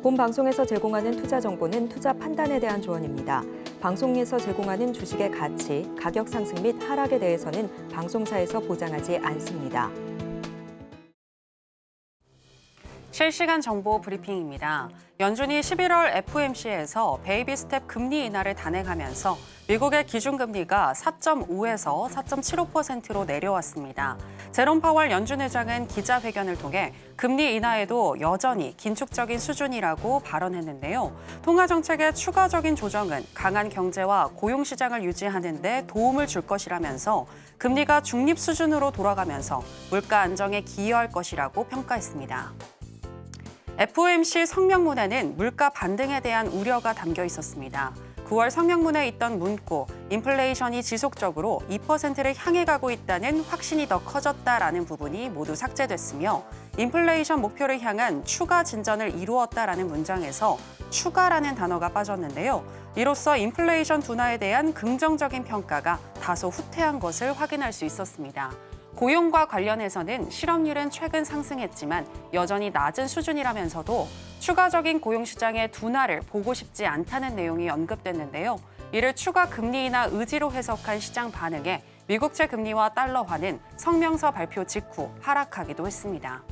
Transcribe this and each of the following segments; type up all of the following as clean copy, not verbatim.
본 방송에서 제공하는 투자 정보는 투자 판단에 대한 조언입니다. 방송에서 제공하는 주식의 가치, 가격 상승 및 하락에 대해서는 방송사에서 보장하지 않습니다. 실시간 정보 브리핑입니다. 연준이 11월 FOMC에서 베이비 스텝 금리 인하를 단행하면서 미국의 기준금리가 4.5에서 4.75%로 내려왔습니다. 제롬 파월 연준 의장은 기자회견을 통해 금리 인하에도 여전히 긴축적인 수준이라고 발언했는데요. 통화정책의 추가적인 조정은 강한 경제와 고용시장을 유지하는 데 도움을 줄 것이라면서 금리가 중립 수준으로 돌아가면서 물가 안정에 기여할 것이라고 평가했습니다. FOMC 성명문에는 물가 반등에 대한 우려가 담겨 있었습니다. 9월 성명문에 있던 문구, 인플레이션이 지속적으로 2%를 향해 가고 있다는 확신이 더 커졌다라는 부분이 모두 삭제됐으며 인플레이션 목표를 향한 추가 진전을 이루었다라는 문장에서 추가라는 단어가 빠졌는데요. 이로써 인플레이션 둔화에 대한 긍정적인 평가가 다소 후퇴한 것을 확인할 수 있었습니다. 고용과 관련해서는 실업률은 최근 상승했지만 여전히 낮은 수준이라면서도 추가적인 고용시장의 둔화를 보고 싶지 않다는 내용이 언급됐는데요. 이를 추가 금리 인하 의지로 해석한 시장 반응에 미국채 금리와 달러화는 성명서 발표 직후 하락하기도 했습니다.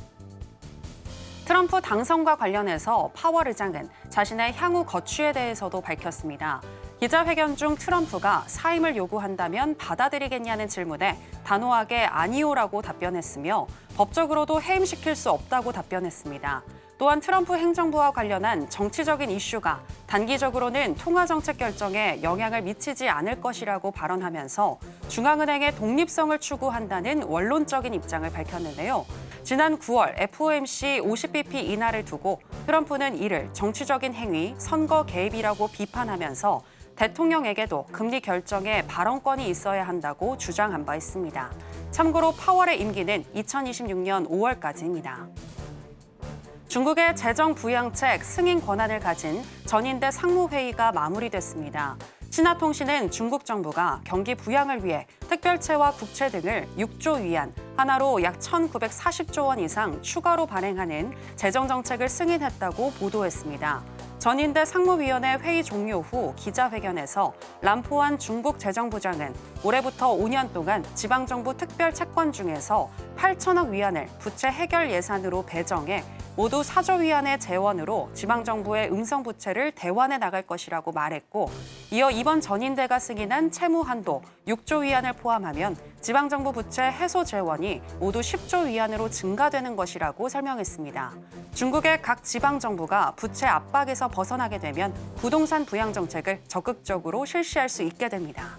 트럼프 당선과 관련해서 파월 의장은 자신의 향후 거취에 대해서도 밝혔습니다. 기자회견 중 트럼프가 사임을 요구한다면 받아들이겠냐는 질문에 단호하게 아니오라고 답변했으며 법적으로도 해임시킬 수 없다고 답변했습니다. 또한 트럼프 행정부와 관련한 정치적인 이슈가 단기적으로는 통화정책 결정에 영향을 미치지 않을 것이라고 발언하면서 중앙은행의 독립성을 추구한다는 원론적인 입장을 밝혔는데요. 지난 9월 FOMC 50bp 인하를 두고 트럼프는 이를 정치적인 행위, 선거 개입이라고 비판하면서 대통령에게도 금리 결정에 발언권이 있어야 한다고 주장한 바 있습니다. 참고로 파월의 임기는 2026년 5월까지입니다. 중국의 재정 부양책 승인 권한을 가진 전인대 상무회의가 마무리됐습니다. 신화통신은 중국 정부가 경기 부양을 위해 특별채와 국채 등을 6조 위안, 하나로 약 1,940조 원 이상 추가로 발행하는 재정정책을 승인했다고 보도했습니다. 전인대 상무위원회 회의 종료 후 기자회견에서 람포안 중국 재정부장은 올해부터 5년 동안 지방정부 특별 채권 중에서 8천억 위안을 부채 해결 예산으로 배정해 모두 4조 위안의 재원으로 지방정부의 음성부채를 대환해 나갈 것이라고 말했고, 이어 이번 전인대가 승인한 채무 한도 6조 위안을 포함하면 지방정부 부채 해소 재원이 모두 10조 위안으로 증가되는 것이라고 설명했습니다. 중국의 각 지방정부가 부채 압박에서 벗어나게 되면 부동산 부양 정책을 적극적으로 실시할 수 있게 됩니다.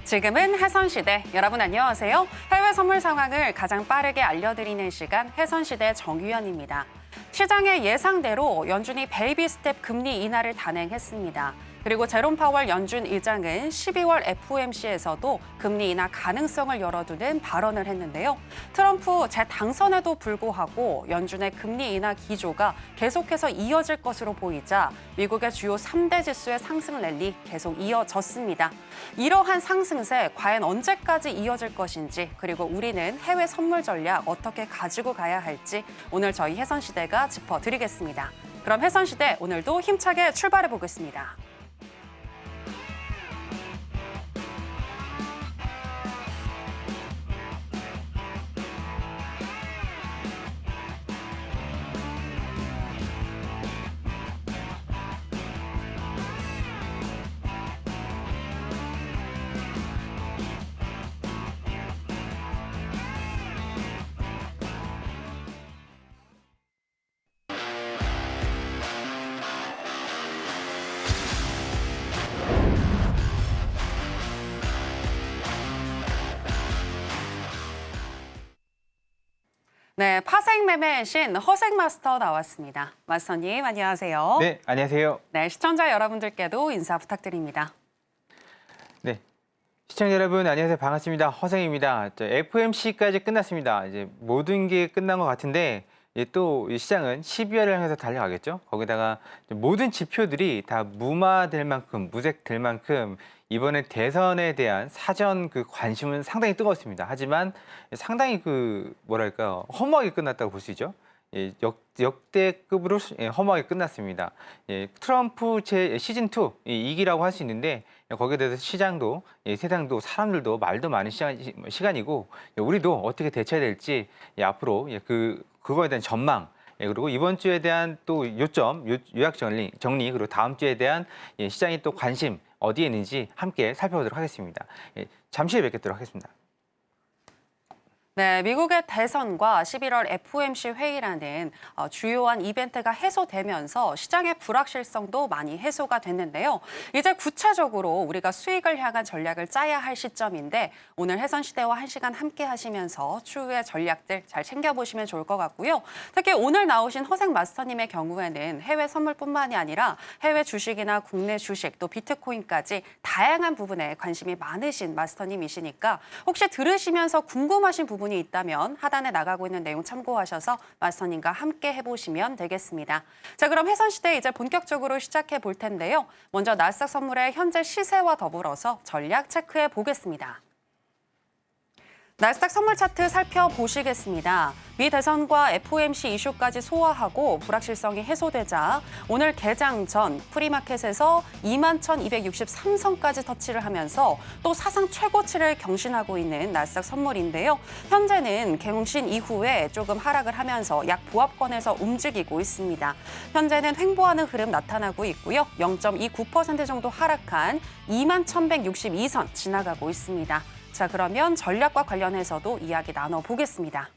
지금은 해선시대. 여러분 안녕하세요. 해외 선물 상황을 가장 빠르게 알려드리는 시간 해선시대 정유연입니다. 시장의 예상대로 연준이 베이비 스텝 금리 인하를 단행했습니다. 그리고 제롬 파월 연준 의장은 12월 FOMC에서도 금리 인하 가능성을 열어두는 발언을 했는데요. 트럼프 재당선에도 불구하고 연준의 금리 인하 기조가 계속해서 이어질 것으로 보이자 미국의 주요 3대 지수의 상승 랠리 계속 이어졌습니다. 이러한 상승세 과연 언제까지 이어질 것인지, 그리고 우리는 해외 선물 전략 어떻게 가지고 가야 할지 오늘 저희 해선시대가 짚어드리겠습니다. 그럼 해선시대 오늘도 힘차게 출발해 보겠습니다. 네, 파생 매매의 신 허색 마스터 나왔습니다. 마스터님 안녕하세요. 네, 안녕하세요. 네, 시청자 여러분들께도 인사 부탁드립니다. 네, 시청자 여러분 안녕하세요. 반갑습니다. 허생입니다. FOMC까지 끝났습니다. 이제 모든 게 끝난 것 같은데 또 이 시장은 12월을 향해서 달려가겠죠. 거기다가 모든 지표들이 다 무마될 만큼, 무색될 만큼 이번에 대선에 대한 사전 그 관심은 상당히 뜨거웠습니다. 하지만 상당히 그 뭐랄까요, 허무하게 끝났다고 볼 수 있죠. 역대급으로 허무하게 끝났습니다. 트럼프 시즌 2 2기라고 할 수 있는데 거기에 대해서 시장도 세상도 사람들도 말도 많은 시간이고 우리도 어떻게 대처해야 될지 앞으로 그거에 대한 전망 그리고 이번 주에 대한 또 요약 정리 그리고 다음 주에 대한 시장의 또 관심 어디에 있는지 함께 살펴보도록 하겠습니다. 잠시 후에 뵙도록 하겠습니다. 네, 미국의 대선과 11월 FOMC 회의라는 주요한 이벤트가 해소되면서 시장의 불확실성도 많이 해소가 됐는데요. 이제 구체적으로 우리가 수익을 향한 전략을 짜야 할 시점인데 오늘 해선시대와 1시간 함께 하시면서 추후의 전략들 잘 챙겨보시면 좋을 것 같고요. 특히 오늘 나오신 허생 마스터님의 경우에는 해외 선물뿐만이 아니라 해외 주식이나 국내 주식 또 비트코인까지 다양한 부분에 관심이 많으신 마스터님이시니까 혹시 들으시면서 궁금하신 부분이 있다면 하단에 나가고 있는 내용 참고하셔서 마스터님과 함께 해보시면 되겠습니다. 자, 그럼 해선시대 이제 본격적으로 시작해 볼 텐데요. 먼저 나스닥 선물의 현재 시세와 더불어서 전략 체크해 보겠습니다. 나스닥 선물 차트 살펴보시겠습니다. 미 대선과 FOMC 이슈까지 소화하고 불확실성이 해소되자 오늘 개장 전 프리마켓에서 21,263선까지 터치를 하면서 또 사상 최고치를 경신하고 있는 나스닥 선물인데요. 현재는 개봉신 이후에 조금 하락을 하면서 약 보합권에서 움직이고 있습니다. 현재는 횡보하는 흐름 나타나고 있고요. 0.29% 정도 하락한 21,162선 지나가고 있습니다. 자, 그러면 전략과 관련해서도 이야기 나눠보겠습니다.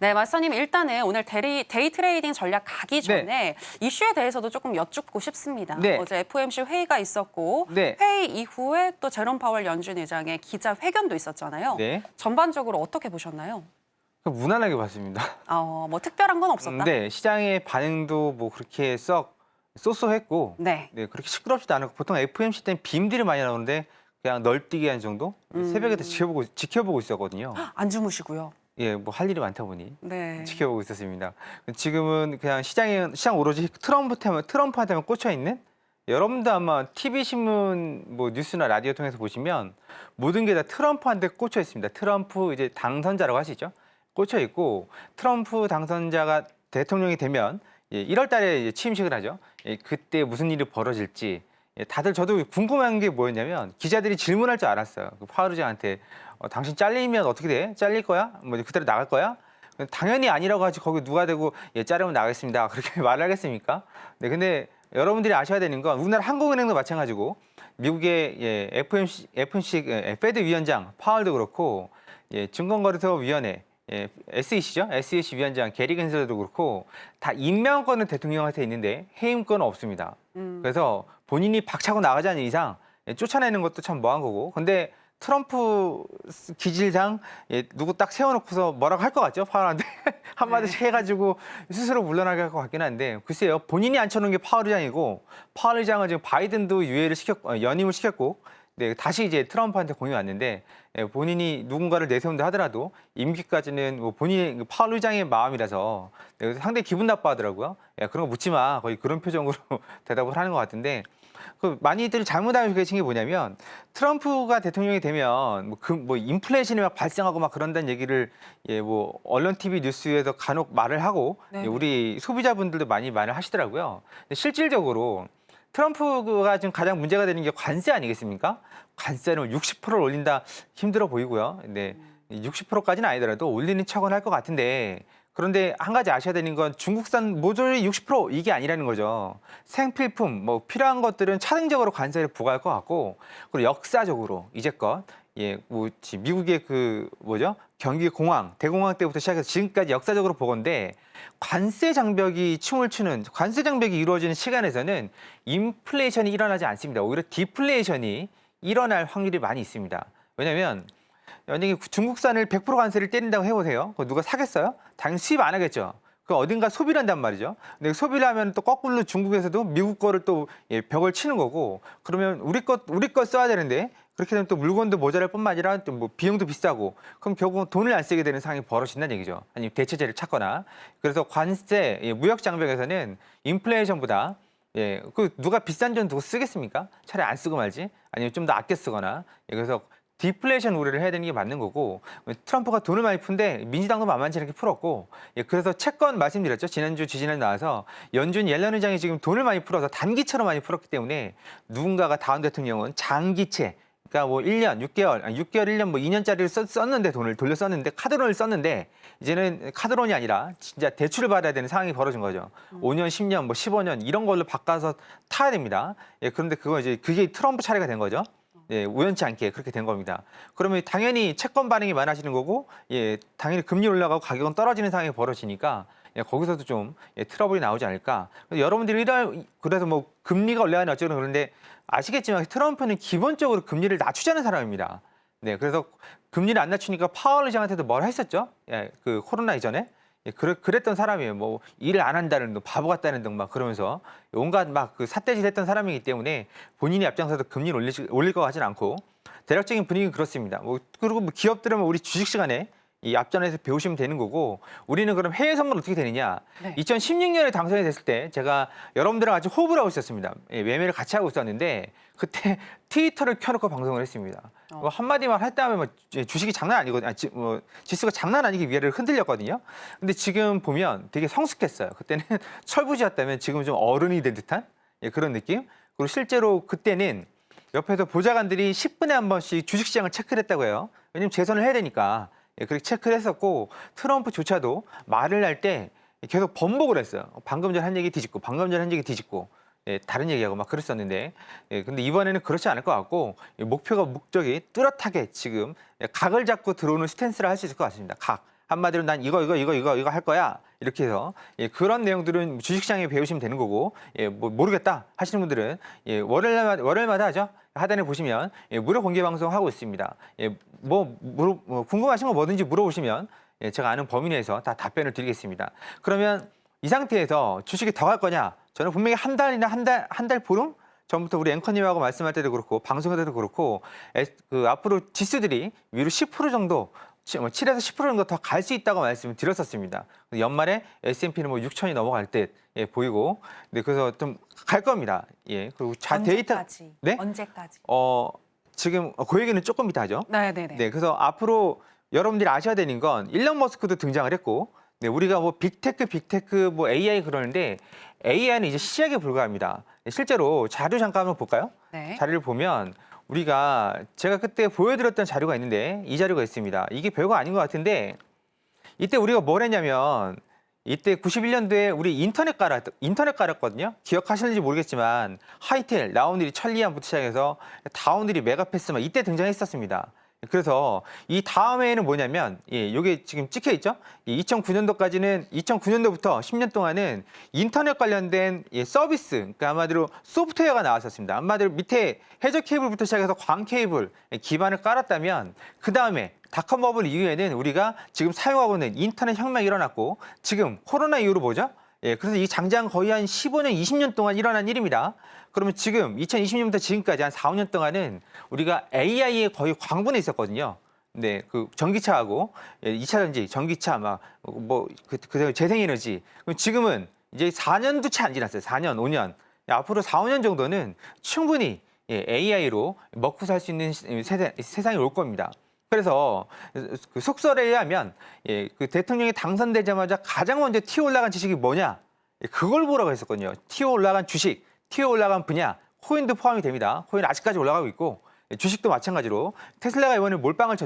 네, 마스터님 일단은 오늘 데이 트레이딩 전략 가기 전에 이슈에 대해서도 조금 여쭙고 싶습니다. 어제 FOMC 회의가 있었고 회의 이후에 또 제롬 파월 연준 의장의 기자회견도 있었잖아요. 전반적으로 어떻게 보셨나요? 무난하게 봤습니다. 뭐 특별한 건 없었다? 네, 시장의 반응도 뭐 그렇게 쏘쏘했고 그렇게 시끄럽지도 않았고 보통 FOMC 때는 빔들이 많이 나오는데 그냥 널뛰기 한 정도? 새벽에 다 지켜보고 있었거든요. 안 주무시고요? 뭐 할 일이 많다 보니 지켜보고 있었습니다. 지금은 그냥 시장 오로지 트럼프한테만 꽂혀 있는 여러분도 아마 TV 신문 뭐 뉴스나 라디오 통해서 보시면 모든 게 다 트럼프한테 꽂혀 있습니다. 트럼프 이제 당선자라고 하시죠? 꽂혀 있고 트럼프 당선자가 대통령이 되면 1월 달에 취임식을 하죠. 그때 무슨 일이 벌어질지 다들 저도 궁금한 게 뭐였냐면 기자들이 질문할 줄 알았어요. 파월 의장한테 당신 잘리면 어떻게 돼? 잘릴 거야? 뭐 그대로 나갈 거야? 당연히 아니라고 하지 거기 누가 대고 자르면 나가겠습니다. 그렇게 말을 하겠습니까? 근데 여러분들이 아셔야 되는 건 우리나라 한국은행도 마찬가지고 미국의 FOMC 페드 위원장 파월도 그렇고 증권거래소위원회 SEC죠? SEC 위원장 게리 겐슬러도 그렇고 다 임명권은 대통령한테 있는데 해임권은 없습니다. 그래서 본인이 박차고 나가지 않는 이상 쫓아내는 것도 참 뭐한 거고. 근데 트럼프 기질상 누구 딱 세워놓고서 뭐라고 할 것 같죠? 파월한테 한마디씩 해가지고 스스로 물러나게 할 것 같긴 한데 글쎄요. 본인이 앉혀놓은 게 파월 의장이고 파월 의장은 지금 바이든도 연임을 시켰고 다시 이제 트럼프한테 공이 왔는데 본인이 누군가를 내세운다 하더라도 임기까지는 뭐 본인의 파월 의장의 마음이라서 상당히 기분 나빠하더라고요. 그런 거 묻지 마. 거의 그런 표정으로 대답을 하는 것 같은데 많이들 잘못 알고 계신 게 뭐냐면 트럼프가 대통령이 되면 뭐 인플레이션이 막 발생하고 막 그런다는 얘기를 뭐 언론 TV 뉴스에서 간혹 말을 하고 우리 소비자분들도 많이 말을 하시더라고요. 실질적으로 트럼프가 지금 가장 문제가 되는 게 관세 아니겠습니까? 관세는 60%를 올린다 힘들어 보이고요. 근데 60%까지는 아니더라도 올리는 척은 할 것 같은데 그런데 한 가지 아셔야 되는 건 중국산 모조리 60% 이게 아니라는 거죠. 생필품, 뭐 필요한 것들은 차등적으로 관세를 부과할 것 같고 그리고 역사적으로 이제껏 미국의 경기 공황, 대공황 때부터 시작해서 지금까지 역사적으로 보건데 관세 장벽이 춤을 추는 관세 장벽이 이루어지는 시간에서는 인플레이션이 일어나지 않습니다. 오히려 디플레이션이 일어날 확률이 많이 있습니다. 왜냐하면 만약에 중국산을 100% 관세를 때린다고 해보세요. 누가 사겠어요? 당연히 수입 안 하겠죠. 그 어딘가 소비를 한단 말이죠. 근데 소비를 하면 또 거꾸로 중국에서도 미국 거를 또 벽을 치는 거고 그러면 우리 거 써야 되는데 그렇게 되면 또 물건도 모자랄 뿐만 아니라 또 뭐 비용도 비싸고 그럼 결국은 돈을 안 쓰게 되는 상황이 벌어진다는 얘기죠. 아니면 대체제를 찾거나. 그래서 관세, 무역 장벽에서는 인플레이션보다 누가 비싼 돈 두고 쓰겠습니까? 차라리 안 쓰고 말지. 아니면 좀 더 아껴 쓰거나. 그래서 디플레이션 우려를 해야 되는 게 맞는 거고 트럼프가 돈을 많이 푼데 민주당도 만만치 않게 풀었고 그래서 채권 말씀드렸죠. 지난주 지지난 나와서 연준 옐런 의장이 지금 돈을 많이 풀어서 단기채로 많이 풀었기 때문에 누군가가 다음 대통령은 장기채 그러니까 뭐 1년, 6개월, 1년, 뭐 2년짜리를 썼는데 돈을 돌려 썼는데 카드론을 썼는데 이제는 카드론이 아니라 진짜 대출을 받아야 되는 상황이 벌어진 거죠. 5년, 10년, 뭐 15년 이런 걸로 바꿔서 타야 됩니다. 그런데 그게 트럼프 차례가 된 거죠. 우연치 않게 그렇게 된 겁니다. 그러면 당연히 채권 반응이 많아지는 거고, 당연히 금리 올라가고 가격은 떨어지는 상황이 벌어지니까 거기서도 좀 트러블이 나오지 않을까. 여러분들이 그래서 뭐 금리가 올라가는 어쩌고 그런데 아시겠지만 트럼프는 기본적으로 금리를 낮추자는 사람입니다. 그래서 금리를 안 낮추니까 파월 의장한테도 뭐라 했었죠? 그 코로나 이전에. 그랬던 사람이에요. 뭐 일을 안 한다는 등, 바보 같다는 등 막 그러면서 온갖 막 그 삿대질 했던 사람이기 때문에 본인이 앞장서서 금리를 올릴 것 같지는 않고 대략적인 분위기는 그렇습니다. 그리고 뭐 기업들은 우리 주식 시간에 이 앞전에서 배우시면 되는 거고 우리는 그럼 해외 선물 어떻게 되느냐. 2016년에 당선이 됐을 때 제가 여러분들랑 같이 호흡을 하고 있었습니다. 매매를 같이 하고 있었는데 그때 트위터를 켜놓고 방송을 했습니다. 한마디만 했다면 뭐 주식이 장난 아니고 지수가 장난 아니기 위해를 흔들렸거든요. 근데 지금 보면 되게 성숙했어요. 그때는 철부지였다면 지금 좀 어른이 된 듯한 그런 느낌. 그리고 실제로 그때는 옆에서 보좌관들이 10분에 한 번씩 주식시장을 체크를 했다고 해요. 왜냐면 재선을 해야 되니까. 그렇게 체크를 했었고 트럼프조차도 말을 할 때 계속 번복을 했어요. 방금 전 한 얘기 뒤집고 방금 전 한 얘기 뒤집고 다른 얘기하고 막 그랬었는데 근데 이번에는 그렇지 않을 것 같고 목적이 뚜렷하게 지금 각을 잡고 들어오는 스탠스를 할 수 있을 것 같습니다. 각. 한마디로 난 이거 할 거야. 이렇게 해서 그런 내용들은 주식시장에 배우시면 되는 거고 뭐 모르겠다 하시는 분들은 월요일마다 하죠. 하단에 보시면 무료 공개 방송 하고 있습니다. 궁금하신 거 뭐든지 물어보시면 제가 아는 범위 내에서 다 답변을 드리겠습니다. 그러면 이 상태에서 주식이 더 갈 거냐? 저는 분명히 한 달이나 한 달 보름 전부터 우리 앵커님하고 말씀할 때도 그렇고 방송할 때도 그렇고 앞으로 지수들이 위로 10% 정도 7에서 10% 정도 더 갈 수 있다고 말씀을 드렸었습니다. 연말에 S&P는 뭐 6천이 넘어갈 듯 보이고, 그래서 좀 갈 겁니다. 그리고 언제까지? 네? 언제까지? 지금 그 얘기는 조금 이따 하죠. 네. 그래서 앞으로 여러분들이 아셔야 되는 건 일론 머스크도 등장을 했고, 우리가 뭐 빅테크, 뭐 AI 그러는데 AI는 이제 시작에 불과합니다. 실제로 자료 잠깐 한번 볼까요? 네. 자료를 보면. 제가 그때 보여드렸던 자료가 있는데 이 자료가 있습니다. 이게 별거 아닌 것 같은데 이때 우리가 뭘 했냐면 이때 91년도에 우리 인터넷 깔았거든요. 기억하시는지 모르겠지만 하이텔, 라운드리, 천리안부터 시작해서 다운드리, 메가패스 막 이때 등장했었습니다. 그래서 이 다음에는 뭐냐면 이게 지금 찍혀 있죠. 2009년도부터 10년 동안은 인터넷 관련된 서비스, 그러니까 한마디로 소프트웨어가 나왔었습니다. 한마디로 밑에 해저 케이블부터 시작해서 광 케이블 기반을 깔았다면 그 다음에 닷컴 버블 이후에는 우리가 지금 사용하고 있는 인터넷 혁명이 일어났고 지금 코로나 이후로 뭐죠? 그래서 이 장장 거의 한 15년, 20년 동안 일어난 일입니다. 그러면 지금 2020년부터 지금까지 한 4, 5년 동안은 우리가 AI에 거의 광분해 있었거든요. 그 전기차하고 2차 전지, 전기차 그다음에 재생에너지. 그럼 지금은 이제 4년도 채 안 지났어요. 4년, 5년. 앞으로 4, 5년 정도는 충분히 AI로 먹고 살 수 있는 세상이 올 겁니다. 그래서 그 속설에 의하면 그 대통령이 당선되자마자 가장 먼저 튀어 올라간 지식이 뭐냐? 그걸 보라고 했었거든요. 튀어 올라간 주식, 튀어 올라간 분야, 코인도 포함이 됩니다. 코인 아직까지 올라가고 있고 주식도 마찬가지로 테슬라가 이번에 몰빵을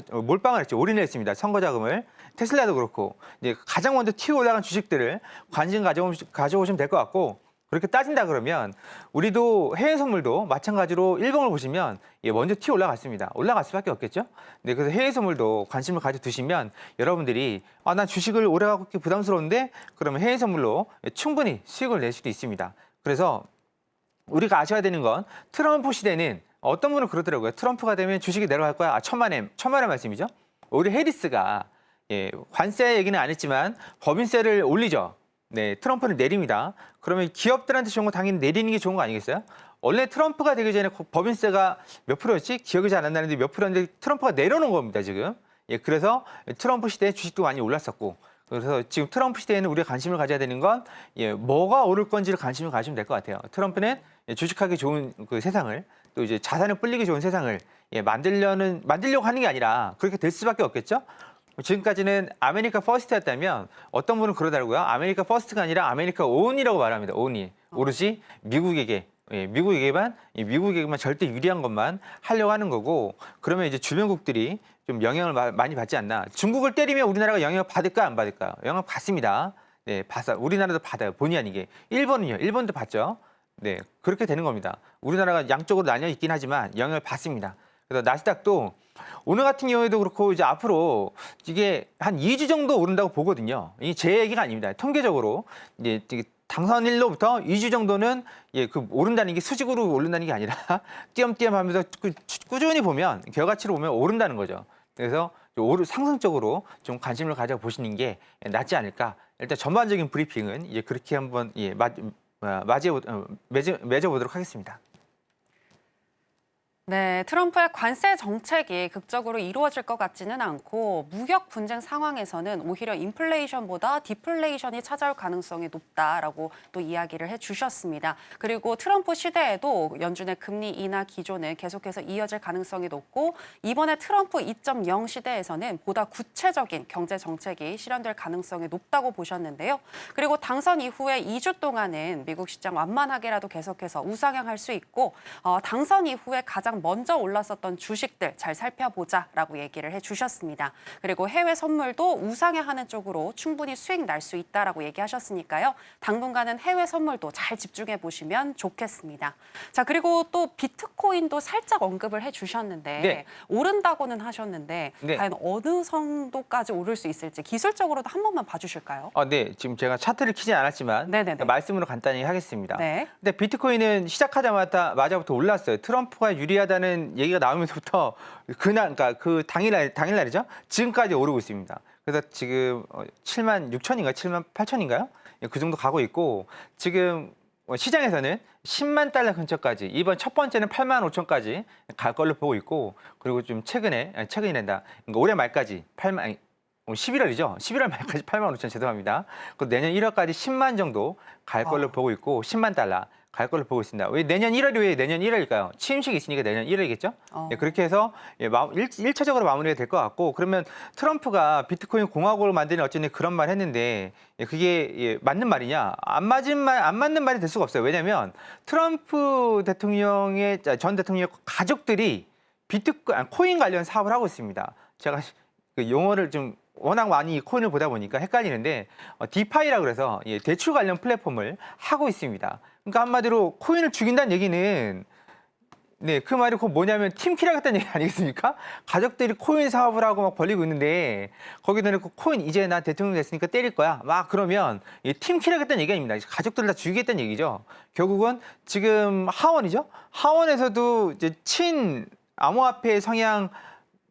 했죠. 올인을 했습니다. 선거 자금을. 테슬라도 그렇고 이제 가장 먼저 튀어 올라간 주식들을 관심 가져오시면 될 것 같고 그렇게 따진다 그러면 우리도 해외 선물도 마찬가지로 일봉을 보시면 먼저 튀어 올라갔습니다. 올라갈 수밖에 없겠죠. 그래서 해외 선물도 관심을 가져두시면 여러분들이 난 주식을 오래 갖고 있기 부담스러운데 그러면 해외 선물로 충분히 수익을 낼 수도 있습니다. 그래서 우리가 아셔야 되는 건 트럼프 시대는 어떤 분은 그러더라고요. 트럼프가 되면 주식이 내려갈 거야. 천만의 말씀이죠. 오히려 해리스가 관세 얘기는 안 했지만 법인세를 올리죠. 네, 트럼프를 내립니다. 그러면 기업들한테 좋은 거 당연히 내리는 게 좋은 거 아니겠어요? 원래 트럼프가 되기 전에 법인세가 몇 프로였지? 기억이 잘 안 나는데 몇 프로였는데 트럼프가 내려놓은 겁니다, 지금. 예, 그래서 트럼프 시대에 주식도 많이 올랐었고. 그래서 지금 트럼프 시대에는 우리가 관심을 가져야 되는 건 뭐가 오를 건지를 관심을 가지면 될 것 같아요. 트럼프는 주식하기 좋은 그 세상을 또 이제 자산을 불리기 좋은 세상을 만들려고 하는 게 아니라 그렇게 될 수밖에 없겠죠. 지금까지는 아메리카 퍼스트였다면 어떤 분은 그러더라고요. 아메리카 퍼스트가 아니라 아메리카 온이라고 말합니다. 온이. 오로지 미국에게. 미국에게만 절대 유리한 것만 하려고 하는 거고 그러면 이제 주변국들이 좀 영향을 많이 받지 않나. 중국을 때리면 우리나라가 영향을 받을까 안 받을까요? 영향을 받습니다. 네, 우리나라도 받아요. 본의 아니게. 일본은요. 일본도 받죠. 네, 그렇게 되는 겁니다. 우리나라가 양쪽으로 나뉘어 있긴 하지만 영향을 받습니다. 그래서 나스닥도 오늘 같은 경우에도 그렇고 이제 앞으로 이게 한 2주 정도 오른다고 보거든요. 이게 제 얘기가 아닙니다. 통계적으로 이제 당선일로부터 2주 정도는 그 오른다는 게 수직으로 오른다는 게 아니라 띄엄띄엄하면서 꾸준히 보면 결과치로 보면 오른다는 거죠. 그래서 상승적으로 좀 관심을 가져보시는 게 낫지 않을까. 일단 전반적인 브리핑은 그렇게 한번 맺어보도록 하겠습니다. 네, 트럼프의 관세 정책이 극적으로 이루어질 것 같지는 않고 무역 분쟁 상황에서는 오히려 인플레이션보다 디플레이션이 찾아올 가능성이 높다라고 또 이야기를 해주셨습니다. 그리고 트럼프 시대에도 연준의 금리 인하 기조는 계속해서 이어질 가능성이 높고 이번에 트럼프 2.0 시대에서는 보다 구체적인 경제 정책이 실현될 가능성이 높다고 보셨는데요. 그리고 당선 이후에 2주 동안은 미국 시장 완만하게라도 계속해서 우상향할 수 있고 당선 이후에 가장 먼저 올랐었던 주식들 잘 살펴보자라고 얘기를 해주셨습니다. 그리고 해외 선물도 우상향하는 쪽으로 충분히 수익 날 수 있다라고 얘기하셨으니까요. 당분간은 해외 선물도 잘 집중해 보시면 좋겠습니다. 자, 그리고 또 비트코인도 살짝 언급을 해주셨는데 네. 오른다고는 하셨는데 네. 과연 어느 정도까지 오를 수 있을지 기술적으로도 한 번만 봐주실까요? 네, 지금 제가 차트를 키지 않았지만 말씀으로 간단히 하겠습니다. 네. 근데 비트코인은 시작하자마자부터 올랐어요. 트럼프가 유리하다는 얘기가 나오면서부터 그러니까 그 당일날이죠. 지금까지 오르고 있습니다. 그래서 지금 7만 6천인가요? 7만 8천인가요? 그 정도 가고 있고 지금 시장에서는 10만 달러 근처까지 이번 첫 번째는 8만 5천까지 갈 걸로 보고 있고 그리고 좀 최근이란다. 그러니까 올해 말까지 11월이죠. 11월 말까지 8만 5천 죄송합니다. 그리고 내년 1월까지 10만 정도 갈 걸로 보고 있고 10만 달러 갈 걸로 보고 있습니다. 왜 내년 1월이 왜 내년 1월일까요? 취임식이 있으니까 내년 1월이겠죠? 네, 그렇게 해서 1차적으로 마무리가 될 것 같고 그러면 트럼프가 비트코인 공화국을 만드는 어쩌니 그런 말 했는데 그게 맞는 말이냐? 안 맞는 말이 될 수가 없어요. 왜냐하면 트럼프 대통령의 전 대통령 가족들이 코인 관련 사업을 하고 있습니다. 제가 그 용어를 좀 워낙 많이 코인을 보다 보니까 헷갈리는데 디파이라고 그래서 대출 관련 플랫폼을 하고 있습니다. 그러니까 한마디로 코인을 죽인다는 얘기는 그 말이 뭐냐면 팀킬하겠다는 얘기 아니겠습니까? 가족들이 코인 사업을 하고 막 벌리고 있는데 거기다 놓고 코인 이제 나 대통령 됐으니까 때릴 거야. 막 그러면 팀킬하겠다는 얘기 아닙니다. 가족들을 다 죽이겠다는 얘기죠. 결국은 지금 하원이죠. 하원에서도 이제 친 암호화폐 성향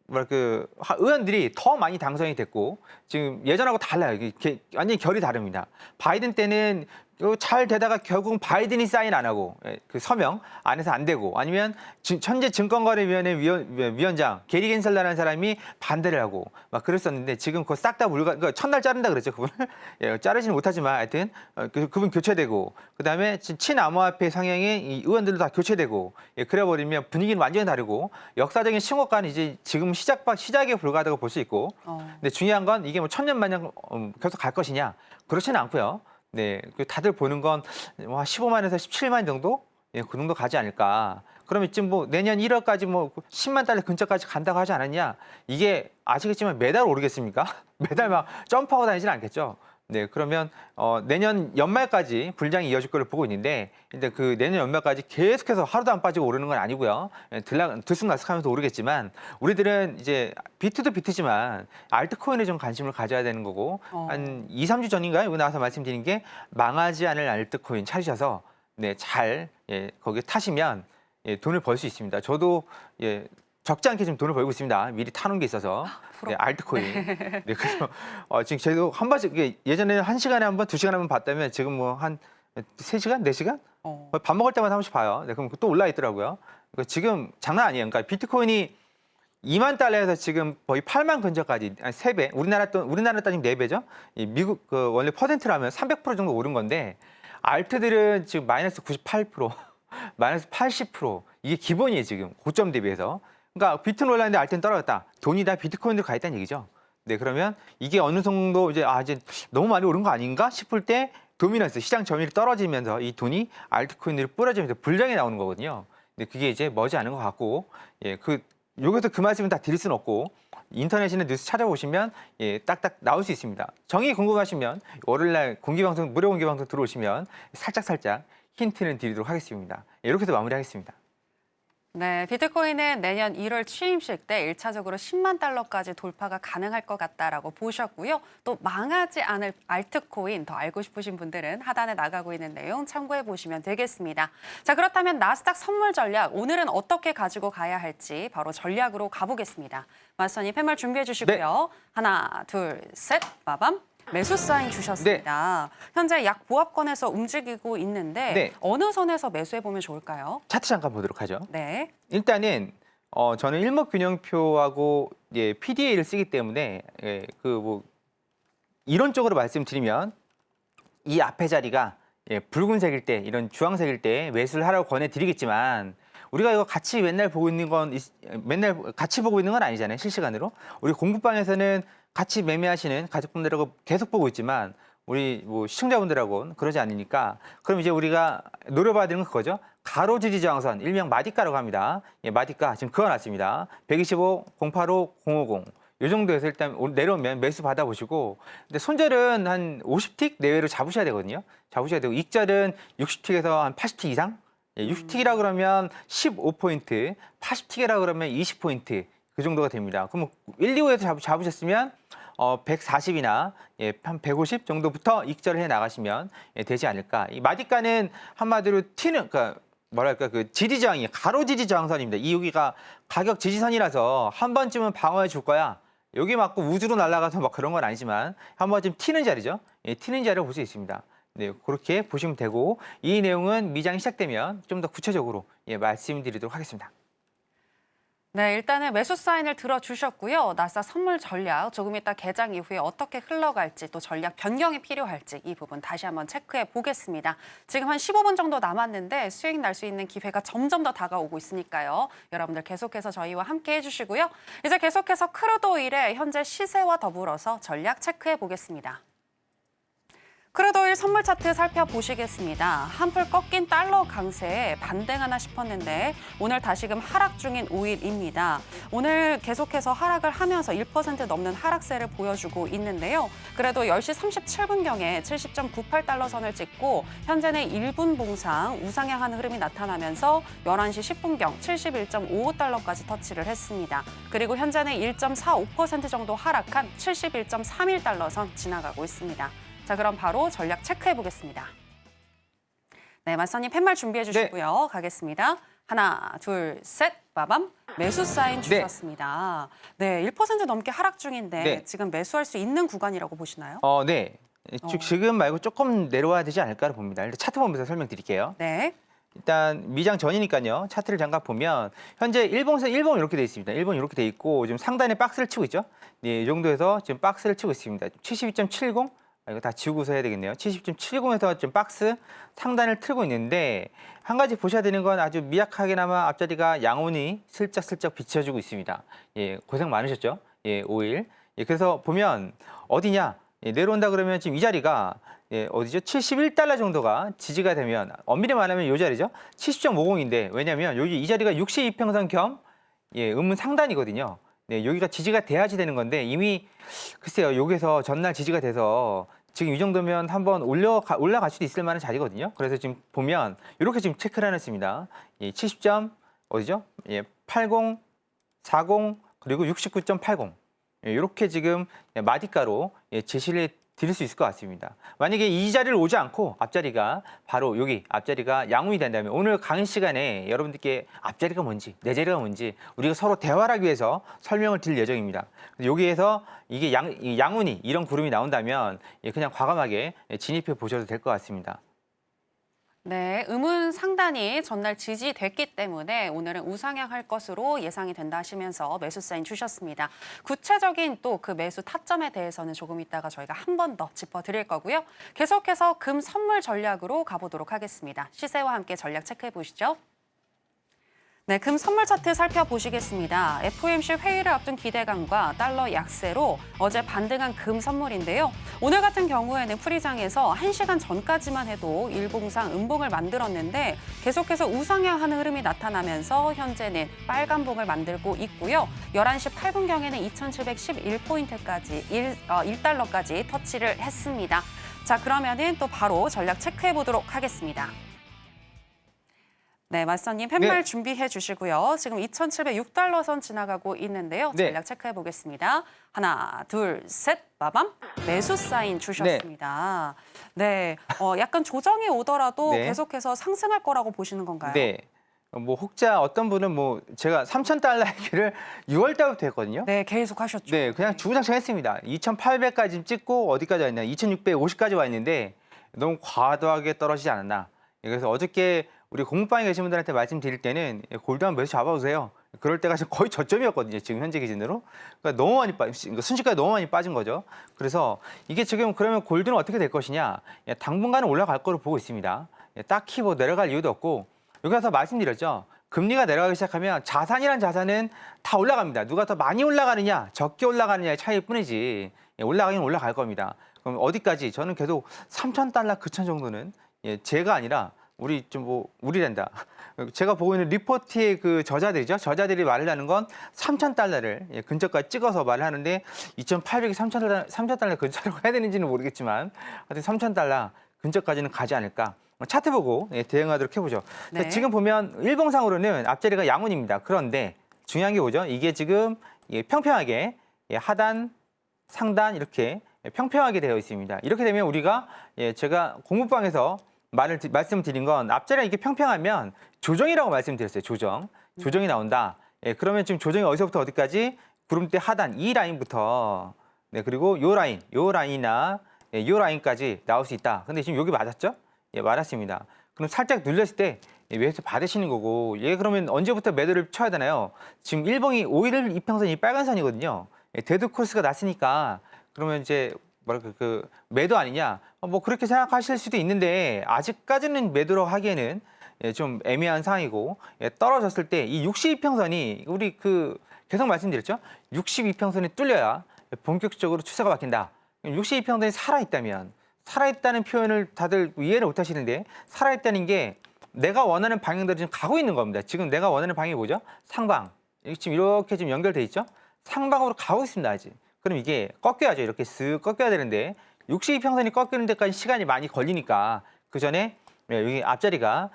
의원들이 더 많이 당선이 됐고 지금 예전하고 달라요. 이게 완전히 결이 다릅니다. 바이든 때는 잘 되다가 결국 바이든이 사인 안 하고 그 서명 안에서 안 되고 아니면 현재 증권거래위원회 위원장 게리 겐슬러라는 사람이 반대를 하고 막 그랬었는데 지금 그거 싹 다 그러니까 첫날 자른다 그랬죠. 그분을 자르지는 못하지만 하여튼 그분 교체되고 그다음에 친암호화폐 성향의 이 의원들도 다 교체되고 그래버리면 분위기는 완전히 다르고 역사적인 신고가는 이제 지금 시작에 불과하다고 볼 수 있고 근데 중요한 건 이게 뭐 천년만년 계속 갈 것이냐 그렇지는 않고요. 네, 다들 보는 건 15만에서 17만 정도? 그 정도 가지 않을까. 그럼 이쯤 내년 1월까지 10만 달러 근처까지 간다고 하지 않았냐? 이게 아시겠지만 매달 오르겠습니까? 매달 막 점프하고 다니지는 않겠죠. 네, 그러면 내년 연말까지 불장이 이어질 걸로 보고 있는데, 근데 그 내년 연말까지 계속해서 하루도 안 빠지고 오르는 건 아니고요. 들쑥날쑥하면서 오르겠지만, 우리들은 이제 비트도 비트지만 알트코인에 좀 관심을 가져야 되는 거고, 한 2, 3주 전인가요? 이거 나와서 말씀드린 게 망하지 않을 알트코인 찾으셔서 잘 거기에 타시면 돈을 벌 수 있습니다. 저도 적지 않게 좀 돈을 벌고 있습니다. 미리 타놓은 게 있어서. 네, 알트코인. 네, 그래서 지금 저희도 한 번씩 예전에는 1시간에 한 번, 2시간에 한 번 봤다면 지금 뭐 한 3시간, 4시간? 밥 먹을 때마다 한 번씩 봐요. 네, 그럼 또 올라 있더라고요. 그러니까 지금 장난 아니에요. 그러니까 비트코인이 2만 달러에서 지금 거의 8만 근처까지, 아니 3배. 우리나라 따지면 4배죠. 이 미국 원래 퍼센트라면 300% 정도 오른 건데 알트들은 지금 마이너스 98%, 마이너스 80%. 이게 기본이에요, 지금. 고점 대비해서. 그러니까 비트는 올랐는데 알트는 떨어졌다. 돈이 다 비트코인으로 가 있다는 얘기죠. 네, 그러면 이게 어느 정도 이제 너무 많이 오른 거 아닌가 싶을 때 도미넌스, 시장 점유율이 떨어지면서 이 돈이 알트코인으로 뿌려지면서 불량이 나오는 거거든요. 근데 그게 이제 머지않은 것 같고, 예, 여기서 그 말씀은 다 드릴 수는 없고, 인터넷이나 뉴스 찾아보시면 예, 딱딱 나올 수 있습니다. 정의 궁금하시면 월요일날 무료 공개방송 들어오시면 살짝 힌트는 드리도록 하겠습니다. 이렇게 해서 마무리하겠습니다. 네, 비트코인은 내년 1월 취임식 때 1차적으로 10만 달러까지 돌파가 가능할 것 같다라고 보셨고요. 또 망하지 않을 알트코인 더 알고 싶으신 분들은 하단에 나가고 있는 내용 참고해 보시면 되겠습니다. 자, 그렇다면 나스닥 선물 전략 오늘은 어떻게 가지고 가야 할지 바로 전략으로 가보겠습니다. 마스터님 팻말 준비해 주시고요. 네. 하나, 둘, 셋, 빠밤. 매수 사인 주셨습니다. 네. 현재 약 보합권에서 움직이고 있는데 네. 어느 선에서 매수해 보면 좋을까요? 차트 잠깐 보도록 하죠. 네. 일단은 저는 일목균형표하고 예, PDA를 쓰기 때문에 예, 이론적으로 말씀드리면 이 앞에 자리가 예, 붉은색일 때 이런 주황색일 때 매수를 하라고 권해드리겠지만 우리가 이거 같이 맨날 보고 있는 건 아니잖아요. 실시간으로. 우리 공부방에서는 같이 매매하시는 가족분들하고 계속 보고 있지만 우리 시청자분들하고는 그러지 않으니까 그럼 이제 우리가 노려봐야 되는 건 그거죠. 가로지지 저항선, 일명 마디가라고 합니다. 예, 마디가 지금 그어놨습니다. 125, 085, 050. 이 정도에서 일단 내려오면 매수 받아보시고 근데 손절은 한 50틱 내외로 잡으셔야 되거든요. 잡으셔야 되고 익절은 60틱에서 한 80틱 이상? 예, 60틱이라 그러면 15포인트, 80틱이라 그러면 20포인트 그 정도가 됩니다. 그럼 1, 2호에서 잡으셨으면 140이나 예, 한 150 정도부터 익절을 해 나가시면 예, 되지 않을까. 이 마디가는 한마디로 그러니까 뭐랄까 지지 저항이 가로지지 저항선입니다. 여기가 가격 지지선이라서 한 번쯤은 방어해 줄 거야. 여기 맞고 우주로 날아가서 막 그런 건 아니지만 한 번쯤 튀는 자리죠. 예, 튀는 자리를 볼 수 있습니다. 네, 그렇게 보시면 되고 이 내용은 미장이 시작되면 좀 더 구체적으로 예, 말씀드리도록 하겠습니다. 네, 일단은 매수 사인을 들어주셨고요. 나스닥 선물 전략 조금 이따 개장 이후에 어떻게 흘러갈지 또 전략 변경이 필요할지 이 부분 다시 한번 체크해 보겠습니다. 지금 한 15분 정도 남았는데 수익 날 수 있는 기회가 점점 더 다가오고 있으니까요. 여러분들 계속해서 저희와 함께 해주시고요. 이제 계속해서 크루드 오일의 현재 시세와 더불어서 전략 체크해 보겠습니다. 크루드 오일 선물 차트 살펴보시겠습니다. 한풀 꺾인 달러 강세에 반등하나 싶었는데 오늘 다시금 하락 중인 오일입니다. 오늘 계속해서 하락을 하면서 1% 넘는 하락세를 보여주고 있는데요. 그래도 10시 37분경에 70.98달러 선을 찍고 현재는 1분 봉상 우상향하는 흐름이 나타나면서 11시 10분경 71.55달러까지 터치를 했습니다. 그리고 현재는 1.45% 정도 하락한 71.31달러 선 지나가고 있습니다. 자, 그럼 바로 전략 체크해 보겠습니다. 네, 마스터님 팻말 준비해 주시고요. 네. 가겠습니다. 하나, 둘, 셋, 빠밤. 매수 사인 주셨습니다. 네, 1% 넘게 하락 중인데 네. 지금 매수할 수 있는 구간이라고 보시나요? 네. 지금 말고 조금 내려와야 되지 않을까를 봅니다. 일단 차트 보면서 설명드릴게요. 네. 일단 미장 전이니까요. 차트를 잠깐 보면 현재 일본 이렇게 돼 있습니다. 일본 이렇게 돼 있고 지금 상단에 박스를 치고 있죠. 네, 이 정도에서 지금 박스를 치고 있습니다. 72.70 이거 다 지우고서 해야 되겠네요. 70.70에서 지금 박스 상단을 틀고 있는데 한 가지 보셔야 되는 건 아주 미약하게나마 앞자리가 양온이 슬쩍슬쩍 비춰주고 있습니다. 예, 고생 많으셨죠? 예, 5일. 예, 그래서 보면 어디냐? 예, 내려온다 그러면 지금 이 자리가 예, 어디죠? 71달러 정도가 지지가 되면 엄밀히 말하면 이 자리죠. 70.50인데 왜냐면 여기 이 자리가 62평선 겸 예, 음문 상단이거든요. 네, 여기가 지지가 돼야지 되는 건데 이미 글쎄요, 여기서 전날 지지가 돼서 지금 이 정도면 한번 올라갈 수도 있을 만한 자리거든요. 그래서 지금 보면 이렇게 지금 체크를 해놨습니다. 예, 70점 어디죠? 예, 80, 40 그리고 69.80 예, 이렇게 지금 마디가로 예, 제시를 드릴 수 있을 것 같습니다. 만약에 이 자리를 오지 않고 앞자리가 바로 여기 앞자리가 양운이 된다면 오늘 강의 시간에 여러분들께 앞자리가 뭔지 내 자리가 뭔지 우리가 서로 대화를 하기 위해서 설명을 드릴 예정입니다. 여기에서 이게 양운이 이런 구름이 나온다면 그냥 과감하게 진입해 보셔도 될 것 같습니다. 네, 음운 상단이 전날 지지됐기 때문에 오늘은 우상향할 것으로 예상이 된다 하시면서 매수 사인 주셨습니다. 구체적인 또 그 매수 타점에 대해서는 조금 이따가 저희가 한 번 더 짚어드릴 거고요. 계속해서 금 선물 전략으로 가보도록 하겠습니다. 시세와 함께 전략 체크해 보시죠. 네, 금 선물 차트 살펴보시겠습니다. FOMC 회의를 앞둔 기대감과 달러 약세로 어제 반등한 금 선물인데요. 오늘 같은 경우에는 프리장에서 1시간 전까지만 해도 일봉상 음봉을 만들었는데 계속해서 우상향하는 흐름이 나타나면서 현재는 빨간봉을 만들고 있고요. 11시 8분경에는 2711포인트까지 1달러까지 터치를 했습니다. 자, 그러면은 또 바로 전략 체크해 보도록 하겠습니다. 네, 맞선님 팻말 준비해 주시고요. 지금 2,706달러 선 지나가고 있는데요. 전략 체크해 보겠습니다. 하나, 둘, 셋, 빠밤. 매수 사인 주셨습니다. 네, 약간 조정이 오더라도 계속해서 상승할 거라고 보시는 건가요? 네. 뭐 혹자 어떤 분은 뭐 제가 3,000달러 얘기를 6월 달부터 했거든요. 네, 계속 하셨죠. 네, 그냥 주구장창 했습니다. 2,800까지 찍고 어디까지 왔냐? 2,650까지 와 있는데 너무 과도하게 떨어지지 않았나? 그래서 어저께 우리 공부방에 계신 분들한테 말씀드릴 때는 골드 한번 매수 잡아보세요. 그럴 때가 지금 거의 저점이었거든요. 지금 현재 기준으로. 그러니까 너무 많이 순식간에 너무 많이 빠진 거죠. 그래서 이게 지금 그러면 골드는 어떻게 될 것이냐? 당분간은 올라갈 거로 보고 있습니다. 딱히 뭐 내려갈 이유도 없고 여기 와서 말씀드렸죠. 금리가 내려가기 시작하면 자산이란 자산은 다 올라갑니다. 누가 더 많이 올라가느냐, 적게 올라가느냐의 차이일 뿐이지 올라가긴 올라갈 겁니다. 그럼 어디까지? 저는 계속 3,000달러, 9,000 정도는 제가 아니라 우리란다. 제가 보고 있는 리포트의 그 저자들이죠. 저자들이 말을 하는 건 3,000달러를 근처까지 찍어서 말을 하는데 2,800이 3,000달러 근처로 해야 되는지는 모르겠지만 하여튼 3,000달러 근처까지는 가지 않을까. 차트 보고 대응하도록 해보죠. 네. 지금 보면 일봉상으로는 앞자리가 양운입니다. 그런데 중요한 게 뭐죠? 이게 지금 평평하게 하단, 상단 이렇게 평평하게 되어 있습니다. 이렇게 되면 우리가 제가 공부방에서 말씀드린 건 앞자리가 이렇게 평평하면 조정이라고 말씀드렸어요. 조정이 나온다. 그러면 지금 조정이 어디서부터 어디까지? 구름대 하단 이 라인부터 그리고 요 라인이나 요 라인까지 나올 수 있다. 근데 지금 여기 맞았죠? 맞았습니다. 그럼 살짝 눌렸을 때 매수 받으시는 거고 그러면 언제부터 매도를 쳐야 되나요? 지금 일봉이 5일 이평선이 빨간 선이거든요. 데드 코스가 났으니까 그러면 이제 그 매도 아니냐? 뭐 그렇게 생각하실 수도 있는데 아직까지는 매도로 하기에는 좀 애매한 상황이고 떨어졌을 때 이 62평선이 우리 계속 말씀드렸죠? 62평선이 뚫려야 본격적으로 추세가 바뀐다. 62평선이 살아있다는 표현을 다들 이해를 못 하시는데 살아있다는 게 내가 원하는 방향대로 지금 가고 있는 겁니다. 지금 내가 원하는 방향이 뭐죠? 상방. 지금 이렇게 지금 연결돼 있죠? 상방으로 가고 있습니다, 아직. 그럼 이게 꺾여야죠. 이렇게 쓱 꺾여야 되는데 62평선이 꺾이는 데까지 시간이 많이 걸리니까 그 전에 여기 앞자리가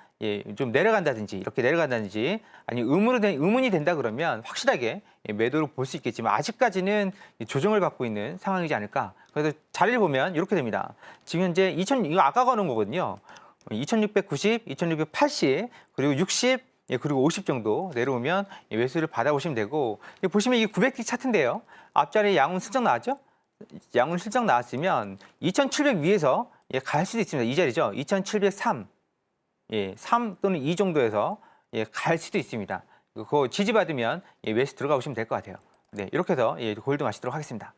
좀 내려간다든지 이렇게 내려간다든지 아니 의문이 된다 그러면 확실하게 매도로 볼 수 있겠지만 아직까지는 조정을 받고 있는 상황이지 않을까. 그래서 자리를 보면 이렇게 됩니다. 지금 현재 이거 아까 거는 거거든요. 2690, 2680 그리고 60 그리고 50 정도 내려오면 매수를 받아보시면 되고 보시면 이게 900기 차트인데요. 앞자리에 양운 슬쩍 나왔죠? 양운 슬쩍 나왔으면 2700 위에서 갈 수도 있습니다. 이 자리죠. 2703, 3 또는 2 정도에서 갈 수도 있습니다. 그거 지지받으면 매수 들어가 보시면 될 것 같아요. 네, 이렇게 해서 골드 마시도록 하겠습니다.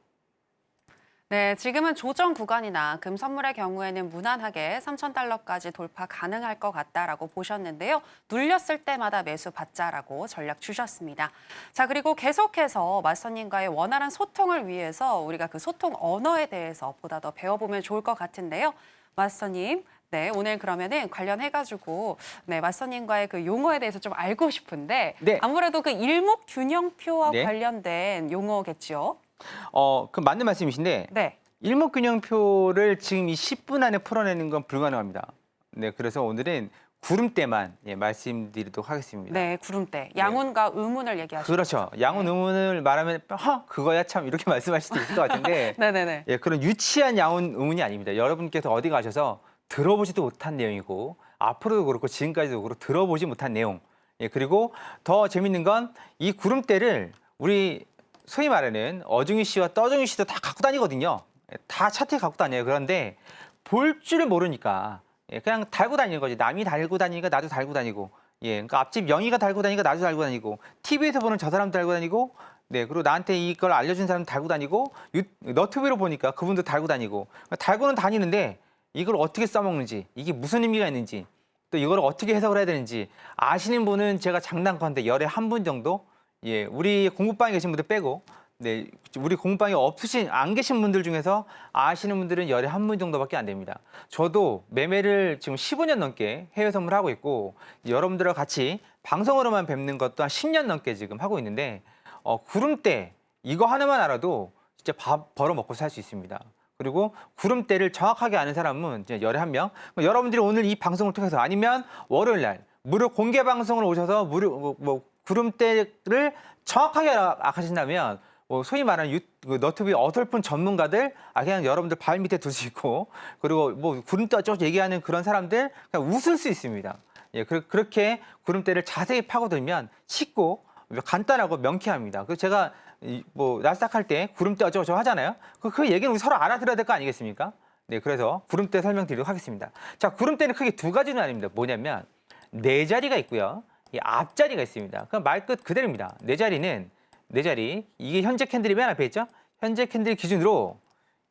네, 지금은 조정 구간이나 금 선물의 경우에는 무난하게 3,000달러까지 돌파 가능할 것 같다라고 보셨는데요. 눌렸을 때마다 매수 받자라고 전략 주셨습니다. 자, 그리고 계속해서 맞선님과의 원활한 소통을 위해서 우리가 그 소통 언어에 대해서 보다 더 배워보면 좋을 것 같은데요. 맞선님, 네, 오늘 그러면은 관련해가지고 맞선님과의 그 용어에 대해서 좀 알고 싶은데 아무래도 그 일목균형표와 관련된 용어겠죠? 그 맞는 말씀이신데 일목균형표를 지금 이 10분 안에 풀어내는 건 불가능합니다. 네, 그래서 오늘은 구름대만 말씀드리도록 하겠습니다. 네, 구름대. 양운과 의문을 얘기하시죠. 그렇죠. 양운 의문을 말하면 그거야 참 이렇게 말씀하실 수도 있을 것 같은데 네네네. 그런 유치한 양운 의문이 아닙니다. 여러분께서 어디 가셔서 들어보지도 못한 내용이고 앞으로도 그렇고 지금까지도 그렇고 들어보지 못한 내용. 그리고 더 재밌는 건 이 구름대를 우리 소위 말하는 어중이 씨와 떠중이 씨도 다 갖고 다니거든요. 다 차트에 갖고 다녀요. 그런데 볼 줄을 모르니까 그냥 달고 다니는 거지. 남이 달고 다니니까 나도 달고 다니고. 그러니까 앞집 영희가 달고 다니니까 나도 달고 다니고. TV에서 보는 저 사람도 달고 다니고. 그리고 나한테 이걸 알려준 사람도 달고 다니고. 너튜브로 보니까 그분도 달고 다니고. 달고는 다니는데 이걸 어떻게 써먹는지, 이게 무슨 의미가 있는지, 또 이걸 어떻게 해석을 해야 되는지 아시는 분은 제가 장난컨대 열에 한 분 정도, 우리 공부방에 계신 분들 빼고, 우리 공부방에 안 계신 분들 중에서 아시는 분들은 열에 한 분 정도밖에 안 됩니다. 저도 매매를 지금 15년 넘게 해외 선물을 하고 있고, 여러분들과 같이 방송으로만 뵙는 것도 한 10년 넘게 지금 하고 있는데, 구름대 이거 하나만 알아도 진짜 밥 벌어 먹고 살 수 있습니다. 그리고 구름대를 정확하게 아는 사람은 열에 한 명. 여러분들이 오늘 이 방송을 통해서 아니면 월요일 날 무료 공개 방송을 오셔서 무료 구름대를 정확하게 하신다면 소위 말하는 너튜브 어설픈 전문가들 그냥 여러분들 발 밑에 둘 수 있고 그리고 구름대 어쩌고 얘기하는 그런 사람들 그냥 웃을 수 있습니다. 그렇게 구름대를 자세히 파고들면 쉽고 간단하고 명쾌합니다. 그래서 제가 나스닥 할 때 구름대 어쩌고 하잖아요. 그 얘기는 우리 서로 알아들어야 될 거 아니겠습니까? 그래서 구름대 설명드리도록 하겠습니다. 자, 구름대는 크게 두 가지는 아닙니다. 뭐냐면 네 자리가 있고요. 이 앞자리가 있습니다. 그럼 말끝 그대로입니다. 네 자리. 이게 현재 캔들이 맨 앞에 있죠? 현재 캔들 기준으로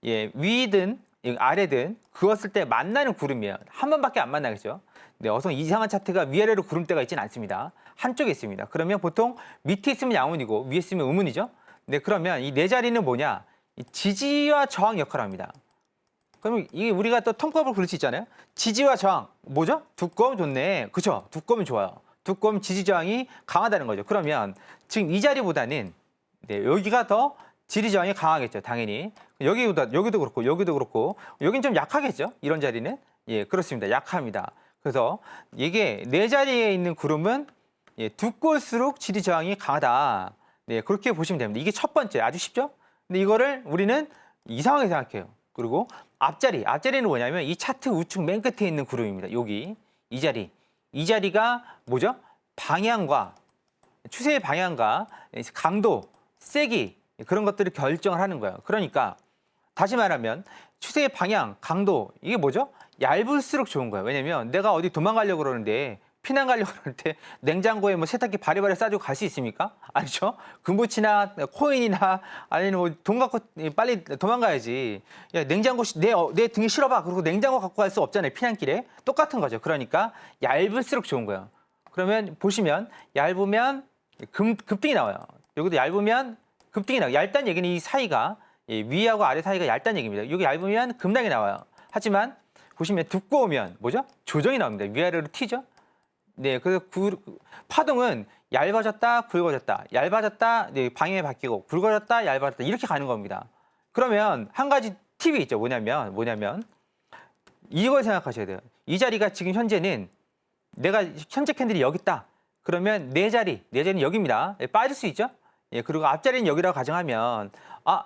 위든 아래든 그었을 때 만나는 구름이에요. 한 번밖에 안 만나겠죠. 어성 이상한 차트가 위아래로 구름대가 있지는 않습니다. 한쪽에 있습니다. 그러면 보통 밑에 있으면 양운이고 위에 있으면 음운이죠. 그러면 이 네 자리는 뭐냐? 지지와 저항 역할을 합니다. 그러면 이게 우리가 또 통법을 그릴 수 있잖아요. 지지와 저항 뭐죠? 두꺼우면 좋네. 그렇죠? 두꺼우면 좋아요. 두꺼우면 지지 저항이 강하다는 거죠. 그러면 지금 이 자리보다는 여기가 더 지지 저항이 강하겠죠. 당연히 여기도 그렇고 여기는 좀 약하겠죠. 이런 자리는 그렇습니다. 약합니다. 그래서 이게 네 자리에 있는 구름은 두꺼울수록 지지 저항이 강하다. 그렇게 보시면 됩니다. 이게 첫 번째 아주 쉽죠? 근데 이거를 우리는 이상하게 생각해요. 그리고 앞자리는 뭐냐면 이 차트 우측 맨 끝에 있는 구름입니다. 여기 이 자리가 뭐죠? 방향과 추세의 방향과 강도, 세기 그런 것들을 결정을 하는 거예요. 그러니까 다시 말하면 추세의 방향, 강도 이게 뭐죠? 얇을수록 좋은 거예요. 왜냐면 내가 어디 도망가려고 그러는데 피난 가려고 그럴 때 냉장고에 세탁기 바리바리 싸주고 갈 수 있습니까? 아니죠. 금붙이나 코인이나 아니면 돈 갖고 빨리 도망가야지. 야, 냉장고 내 등에 실어봐. 그리고 냉장고 갖고 갈 수 없잖아요. 피난길에. 똑같은 거죠. 그러니까 얇을수록 좋은 거예요. 그러면 보시면 얇으면 급등이 나와요. 여기도 얇으면 급등이 나와요. 얇다는 얘기는 이 사이가 위하고 아래 사이가 얇다는 얘기입니다. 여기 얇으면 급락이 나와요. 하지만 보시면 두꺼우면 뭐죠? 조정이 나옵니다. 위아래로 튀죠. 그래서 파동은 얇아졌다, 굵어졌다, 방향이 바뀌고, 굵어졌다, 얇아졌다 이렇게 가는 겁니다. 그러면 한 가지 팁이 있죠. 뭐냐면 이걸 생각하셔야 돼요. 이 자리가 지금 현재는 내가 현재 캔들이 여기 있다. 그러면 네 자리는 여기입니다. 빠질 수 있죠. 그리고 앞자리는 여기라고 가정하면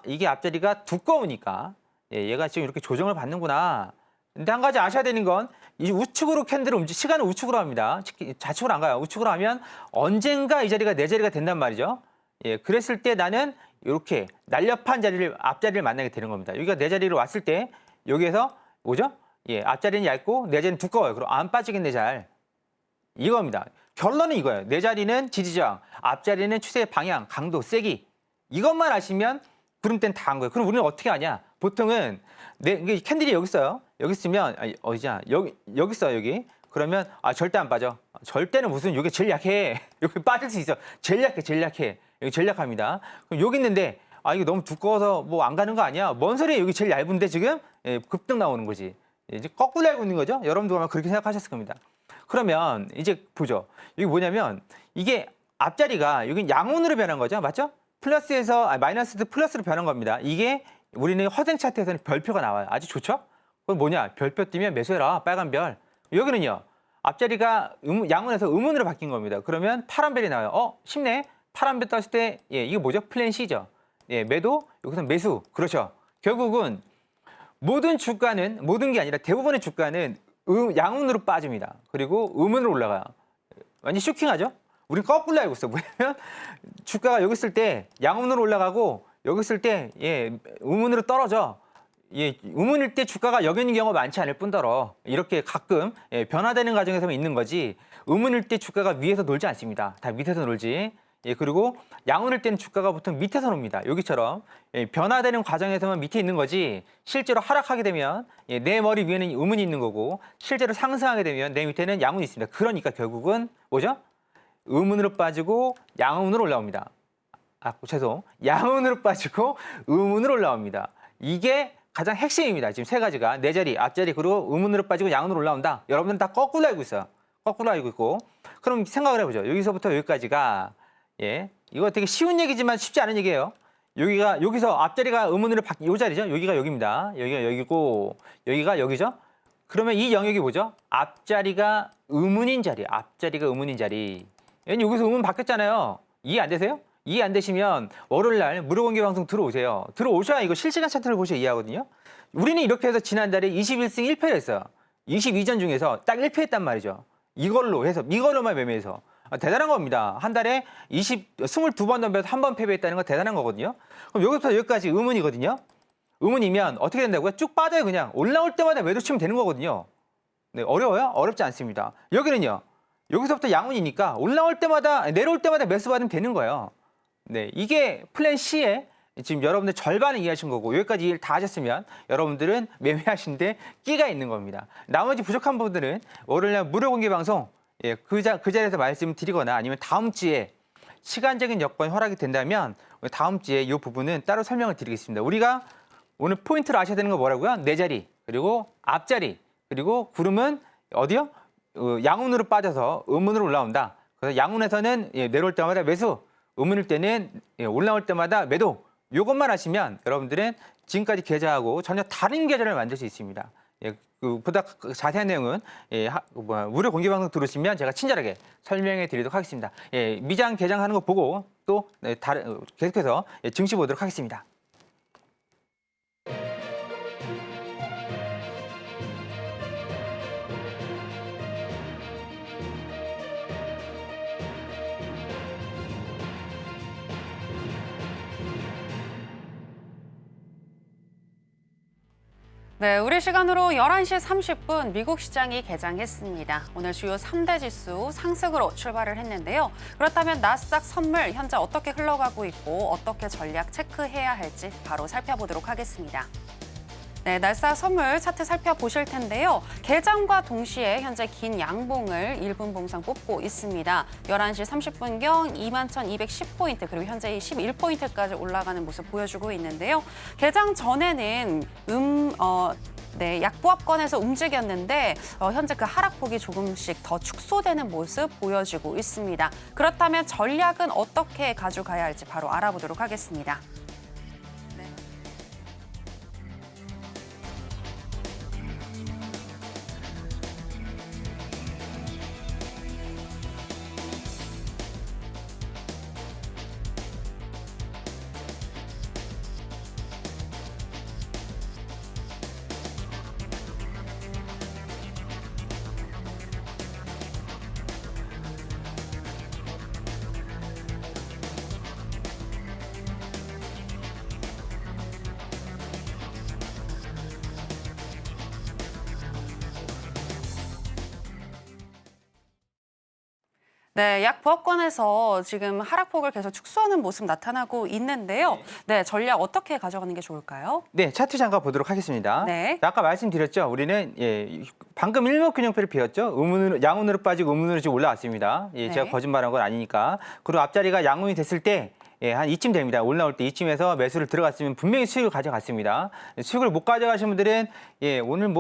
이게 앞자리가 두꺼우니까 얘가 지금 이렇게 조정을 받는구나. 근데 한 가지 아셔야 되는 건 이 우측으로 캔들을 시간을 우측으로 합니다. 좌측으로 안 가요. 우측으로 하면 언젠가 이 자리가 내 자리가 된단 말이죠. 그랬을 때 나는 이렇게 날렵한 앞자리를 만나게 되는 겁니다. 여기가 내 자리로 왔을 때 여기에서 뭐죠? 앞자리는 얇고 내 자리는 두꺼워요. 그럼 안 빠지겠네 잘. 이겁니다. 결론은 이거예요. 내 자리는 지지저항, 앞자리는 추세의 방향, 강도, 세기. 이것만 아시면 구름대는 다 한 거예요. 그럼 우리는 어떻게 하냐? 보통은 캔들이 여기 있어요. 여기 있으면 어디냐? 여기 있어요. 여기. 그러면 절대 안 빠져. 절대는 무슨 여기 제일 약해. 여기 빠질 수 있어. 제일 약해. 여기 제일 약합니다. 그럼 여기 있는데 이거 너무 두꺼워서 안 가는 거 아니야? 뭔 소리야? 여기 제일 얇은데 지금 급등 나오는 거지. 이제 거꾸로 알고 있는 거죠. 여러분도 아마 그렇게 생각하셨을 겁니다. 그러면 이제 보죠. 이게 뭐냐면 이게 앞자리가 여기 양운으로 변한 거죠. 맞죠? 플러스에서 마이너스에서 플러스로 변한 겁니다. 이게 우리는 허생 차트에서는 별표가 나와요. 아주 좋죠? 그건 뭐냐? 별표 뜨면 매수해라. 빨간 별. 여기는요. 앞자리가 양운에서 음운으로 바뀐 겁니다. 그러면 파란벨이 나와요. 쉽네. 파란벨 떴을 때 이게 뭐죠? 플랜 C죠. 매도, 여기서 매수. 그렇죠. 결국은 모든 게 아니라 대부분의 주가는 양운으로 빠집니다. 그리고 음운으로 올라가요. 완전 쇼킹하죠? 우린 거꾸로 알고 있어. 뭐냐면 주가가 여기 있을 때 양운으로 올라가고 여기 있을 때 음운으로 떨어져. 음운일 때 주가가 여기 있는 경우가 많지 않을 뿐더러 이렇게 가끔 변화되는 과정에서만 있는 거지 음운일 때 주가가 위에서 놀지 않습니다. 다 밑에서 놀지. 그리고 양운일 때는 주가가 보통 밑에서 놉니다. 여기처럼 변화되는 과정에서만 밑에 있는 거지 실제로 하락하게 되면 내 머리 위에는 음운이 있는 거고 실제로 상승하게 되면 내 밑에는 양운이 있습니다. 그러니까 결국은 뭐죠? 음운으로 빠지고 양운으로 올라옵니다. 양운으로 빠지고 음운으로 올라옵니다. 이게 가장 핵심입니다. 지금 세 가지가 네 자리, 앞자리 그리고 음운으로 빠지고 양운으로 올라온다. 여러분들은 다 거꾸로 알고 있어요. 거꾸로 알고 있고 그럼 생각을 해보죠. 여기서부터 여기까지가 이거 되게 쉬운 얘기지만 쉽지 않은 얘기예요. 여기서 앞자리가 음운으로 요 자리죠. 여기가 여기입니다. 여기가 여기고 여기가 여기죠. 그러면 이 영역이 뭐죠? 앞자리가 음운인 자리. 앞자리가 음운인 자리. 여기서 음운 바뀌었잖아요. 이해 안 되세요? 이해 안 되시면 월요일 날 무료 공개 방송 들어오세요. 들어오셔야 이거 실시간 차트를 보셔야 이해하거든요. 우리는 이렇게 해서 지난달에 21승 1패를 했어요. 22전 중에서 딱 1패했단 말이죠. 이걸로만 매매해서. 대단한 겁니다. 한 달에 22번 덤벼서 한 번 패배했다는 건 대단한 거거든요. 그럼 여기부터 여기까지 음운이거든요. 음운이면 어떻게 된다고요? 쭉 빠져요. 그냥 올라올 때마다 매도 치면 되는 거거든요. 네, 어려워요? 어렵지 않습니다. 여기는요. 여기서부터 양운이니까 올라올 때마다 내려올 때마다 매수 받으면 되는 거예요. 네, 이게 플랜 C에 지금 여러분들 절반을 이해하신 거고 여기까지 일 다 하셨으면 여러분들은 매매하시는데 끼가 있는 겁니다. 나머지 부족한 분들은 월요일날 무료 공개 방송 그 자리에서 말씀드리거나 아니면 다음 주에 시간적인 여건이 허락이 된다면 다음 주에 이 부분은 따로 설명을 드리겠습니다. 우리가 오늘 포인트를 아셔야 되는 거 뭐라고요? 네 자리, 그리고 앞자리, 그리고 구름은 어디요? 양운으로 빠져서 음운으로 올라온다. 그래서 양운에서는 내려올 때마다 매수, 음운일 때는 올라올 때마다 매도. 이것만 하시면 여러분들은 지금까지 계좌하고 전혀 다른 계좌를 만들 수 있습니다. 보다 자세한 내용은 무료 공개 방송 들으시면 제가 친절하게 설명해 드리도록 하겠습니다. 미장 개장하는 거 보고 또 계속해서 증시 보도록 하겠습니다. 네, 우리 시간으로 11시 30분 미국 시장이 개장했습니다. 오늘 주요 3대 지수 상승으로 출발을 했는데요. 그렇다면 나스닥 선물 현재 어떻게 흘러가고 있고 어떻게 전략 체크해야 할지 바로 살펴보도록 하겠습니다. 네, 나스닥 선물 차트 살펴보실 텐데요. 개장과 동시에 현재 긴 양봉을 1분 봉상 뽑고 있습니다. 11시 30분경 21,210포인트 그리고 현재 11포인트까지 올라가는 모습 보여주고 있는데요. 개장 전에는 약보합권에서 움직였는데 현재 그 하락폭이 조금씩 더 축소되는 모습 보여주고 있습니다. 그렇다면 전략은 어떻게 가져가야 할지 바로 알아보도록 하겠습니다. 네, 약보합권에서 지금 하락폭을 계속 축소하는 모습 나타나고 있는데요. 네, 전략 어떻게 가져가는 게 좋을까요? 네, 차트 잠깐 보도록 하겠습니다. 네. 아까 말씀드렸죠. 우리는 방금 일목균형표를 비웠죠. 양운으로 빠지고 음운으로 지금 올라왔습니다. 제가 거짓말한 건 아니니까. 그리고 앞자리가 양운이 됐을 때 한 이쯤 됩니다. 올라올 때 이쯤에서 매수를 들어갔으면 분명히 수익을 가져갔습니다. 수익을 못 가져가신 분들은 오늘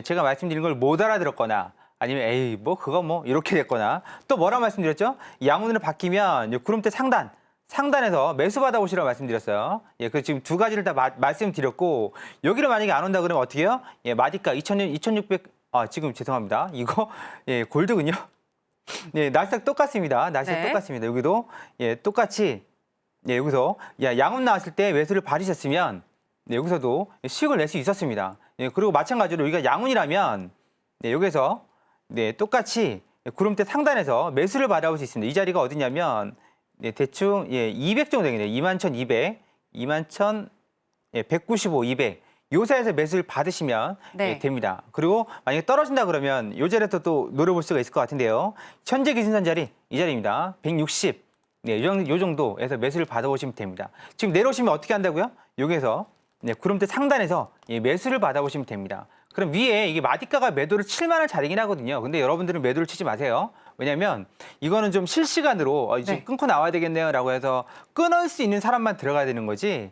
제가 말씀드린 걸 못 알아들었거나 아니면 그거 이렇게 됐거나 또 뭐라 말씀드렸죠? 양운으로 바뀌면 구름대 상단에서 매수 받아오시라고 말씀드렸어요. 그 지금 두 가지를 다 말씀드렸고 여기를 만약에 안 온다 그러면 어떻게 해요? 마디가 지금 죄송합니다. 이거 예, 골드군요. 네, 나스닥 똑같습니다. 나스닥 네. 똑같습니다. 여기도 예, 똑같이 예, 여기서 양운 나왔을 때 매수를 받으셨으면 네, 여기서도 수익을 낼 수 있었습니다. 예, 그리고 마찬가지로 여기가 양운이라면 네, 여기서 네, 똑같이 구름대 상단에서 매수를 받아볼 수 있습니다. 이 자리가 어디냐면 네, 대충 예, 200 정도 되겠네요. 21,200, 21,195, 200. 요 사이에서 매수를 받으시면 네. 예, 됩니다. 그리고 만약에 떨어진다 그러면 요 자리에서 또 노려볼 수가 있을 것 같은데요. 현재 기준선 자리 이 자리입니다. 160. 네, 요 정도에서 매수를 받아보시면 됩니다. 지금 내려오시면 어떻게 한다고요? 여기에서 네, 구름대 상단에서 예, 매수를 받아보시면 됩니다. 그럼 위에 이게 마디가가 매도를 칠 만한 자리긴 하거든요. 근데 여러분들은 매도를 치지 마세요. 왜냐면 이거는 좀 실시간으로 이제 네. 끊고 나와야 되겠네요라고 해서 끊을 수 있는 사람만 들어가야 되는 거지.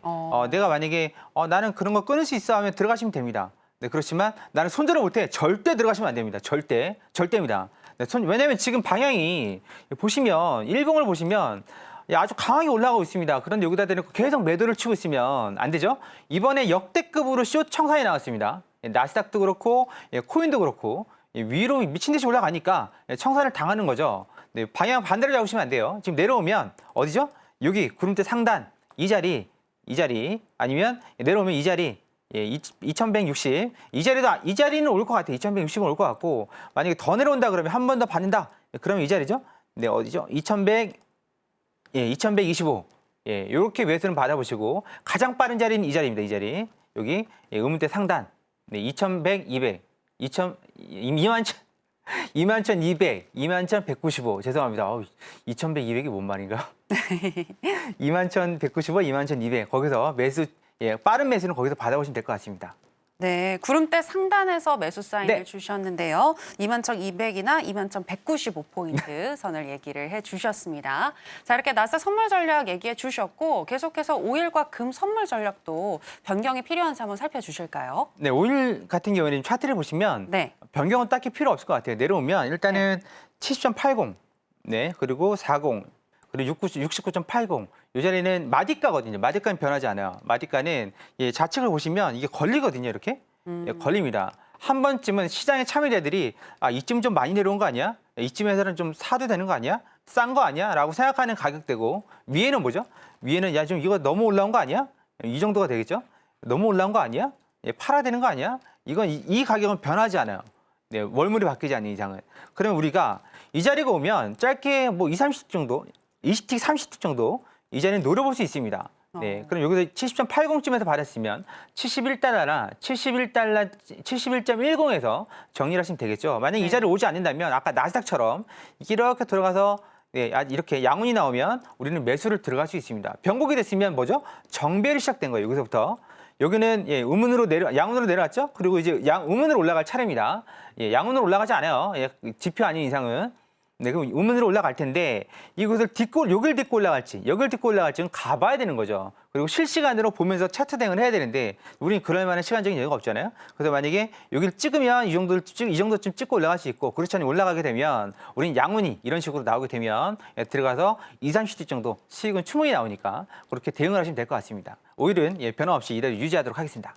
내가 만약에 나는 그런 거 끊을 수 있어 하면 들어가시면 됩니다. 네, 그렇지만 나는 손절을 못해. 절대 들어가시면 안 됩니다. 절대입니다. 네, 왜냐면 지금 방향이 보시면 일봉을 보시면 아주 강하게 올라가고 있습니다. 그런데 여기다 대놓고 계속 매도를 치고 있으면 안 되죠. 이번에 역대급으로 숏 청산이 나왔습니다. 나스닥도 그렇고 코인도 그렇고 위로 미친 듯이 올라가니까 청산을 당하는 거죠. 네, 방향 반대로 잡으시면 안 돼요. 지금 내려오면 어디죠? 여기 구름대 상단 이 자리 아니면 내려오면 이 자리 2160. 이 자리는 올 것 같아요. 2160은 올 것 같고 만약에 더 내려온다 그러면 한 번 더 받는다. 그러면 이 자리죠? 네, 어디죠? 2125. 예, 요렇게 매수는 받아보시고 가장 빠른 자리는 이 자리입니다. 이 자리. 여기 음대 상단. 네, 2100, 200. 21,200, 21,195. 죄송합니다. 2100, 200이 뭔 말인가? 21,195, 21,200. 거기서 매수, 예, 빠른 매수는 거기서 받아보시면 될 것 같습니다. 네, 구름대 상단에서 매수 사인을 네. 주셨는데요. 21,200이나 21,195포인트 선을 얘기를 해주셨습니다. 자, 이렇게 나스닥 선물 전략 얘기해 주셨고 계속해서 오일과 금 선물 전략도 변경이 필요한지 한번 살펴주실까요? 네, 오일 같은 경우에는 차트를 보시면 네. 변경은 딱히 필요 없을 것 같아요. 내려오면 일단은 70.80, 네, 그리고 40, 그리고 69.80. 이 자리는 마디가거든요. 마디가는 변하지 않아요. 마디가는 예, 좌측을 보시면 이게 걸리거든요. 이렇게 예, 걸립니다. 한 번쯤은 시장의 참여자들이 이쯤 좀 많이 내려온 거 아니야? 이쯤에서는 좀 사도 되는 거 아니야? 싼 거 아니야? 라고 생각하는 가격대고 위에는 뭐죠? 위에는 야, 좀 이거 너무 올라온 거 아니야? 이 정도가 되겠죠? 너무 올라온 거 아니야? 예, 팔아야 되는 거 아니야? 이건 이 가격은 변하지 않아요. 네, 월물이 바뀌지 않는 이상은. 그러면 우리가 이 자리가 오면 짧게 뭐 20, 30틱 정도, 20틱, 30틱 정도 이 자리는 노려볼 수 있습니다. 네, 그럼 여기서 70.80쯤에서 받았으면 71달러나 71.10에서 정리를 하시면 되겠죠. 만약에 이 자리에 오지 않는다면 아까 나스닥처럼 이렇게 들어가서 네, 이렇게 양운이 나오면 우리는 매수를 들어갈 수 있습니다. 변곡이 됐으면 뭐죠? 정배를 시작된 거예요. 여기서부터. 여기는 예, 양운으로 내려왔죠. 그리고 이제 음운으로 올라갈 차례입니다. 예, 양운으로 올라가지 않아요. 예, 지표 아닌 이상은. 네, 그럼 음운으로 올라갈 텐데 이것을 여길 딛고 올라갈지 여길 딛고 올라갈지는 가봐야 되는 거죠. 그리고 실시간으로 보면서 차트 대응을 해야 되는데 우리는 그럴 만한 시간적인 여유가 없잖아요. 그래서 만약에 여기를 찍으면 이 정도쯤 찍고 올라갈 수 있고 그렇지 않으면 올라가게 되면 우리는 양운이 이런 식으로 나오게 되면 들어가서 20-30대 정도 수익은 충분히 나오니까 그렇게 대응을 하시면 될 것 같습니다. 오일은 예, 변화 없이 이대로 유지하도록 하겠습니다.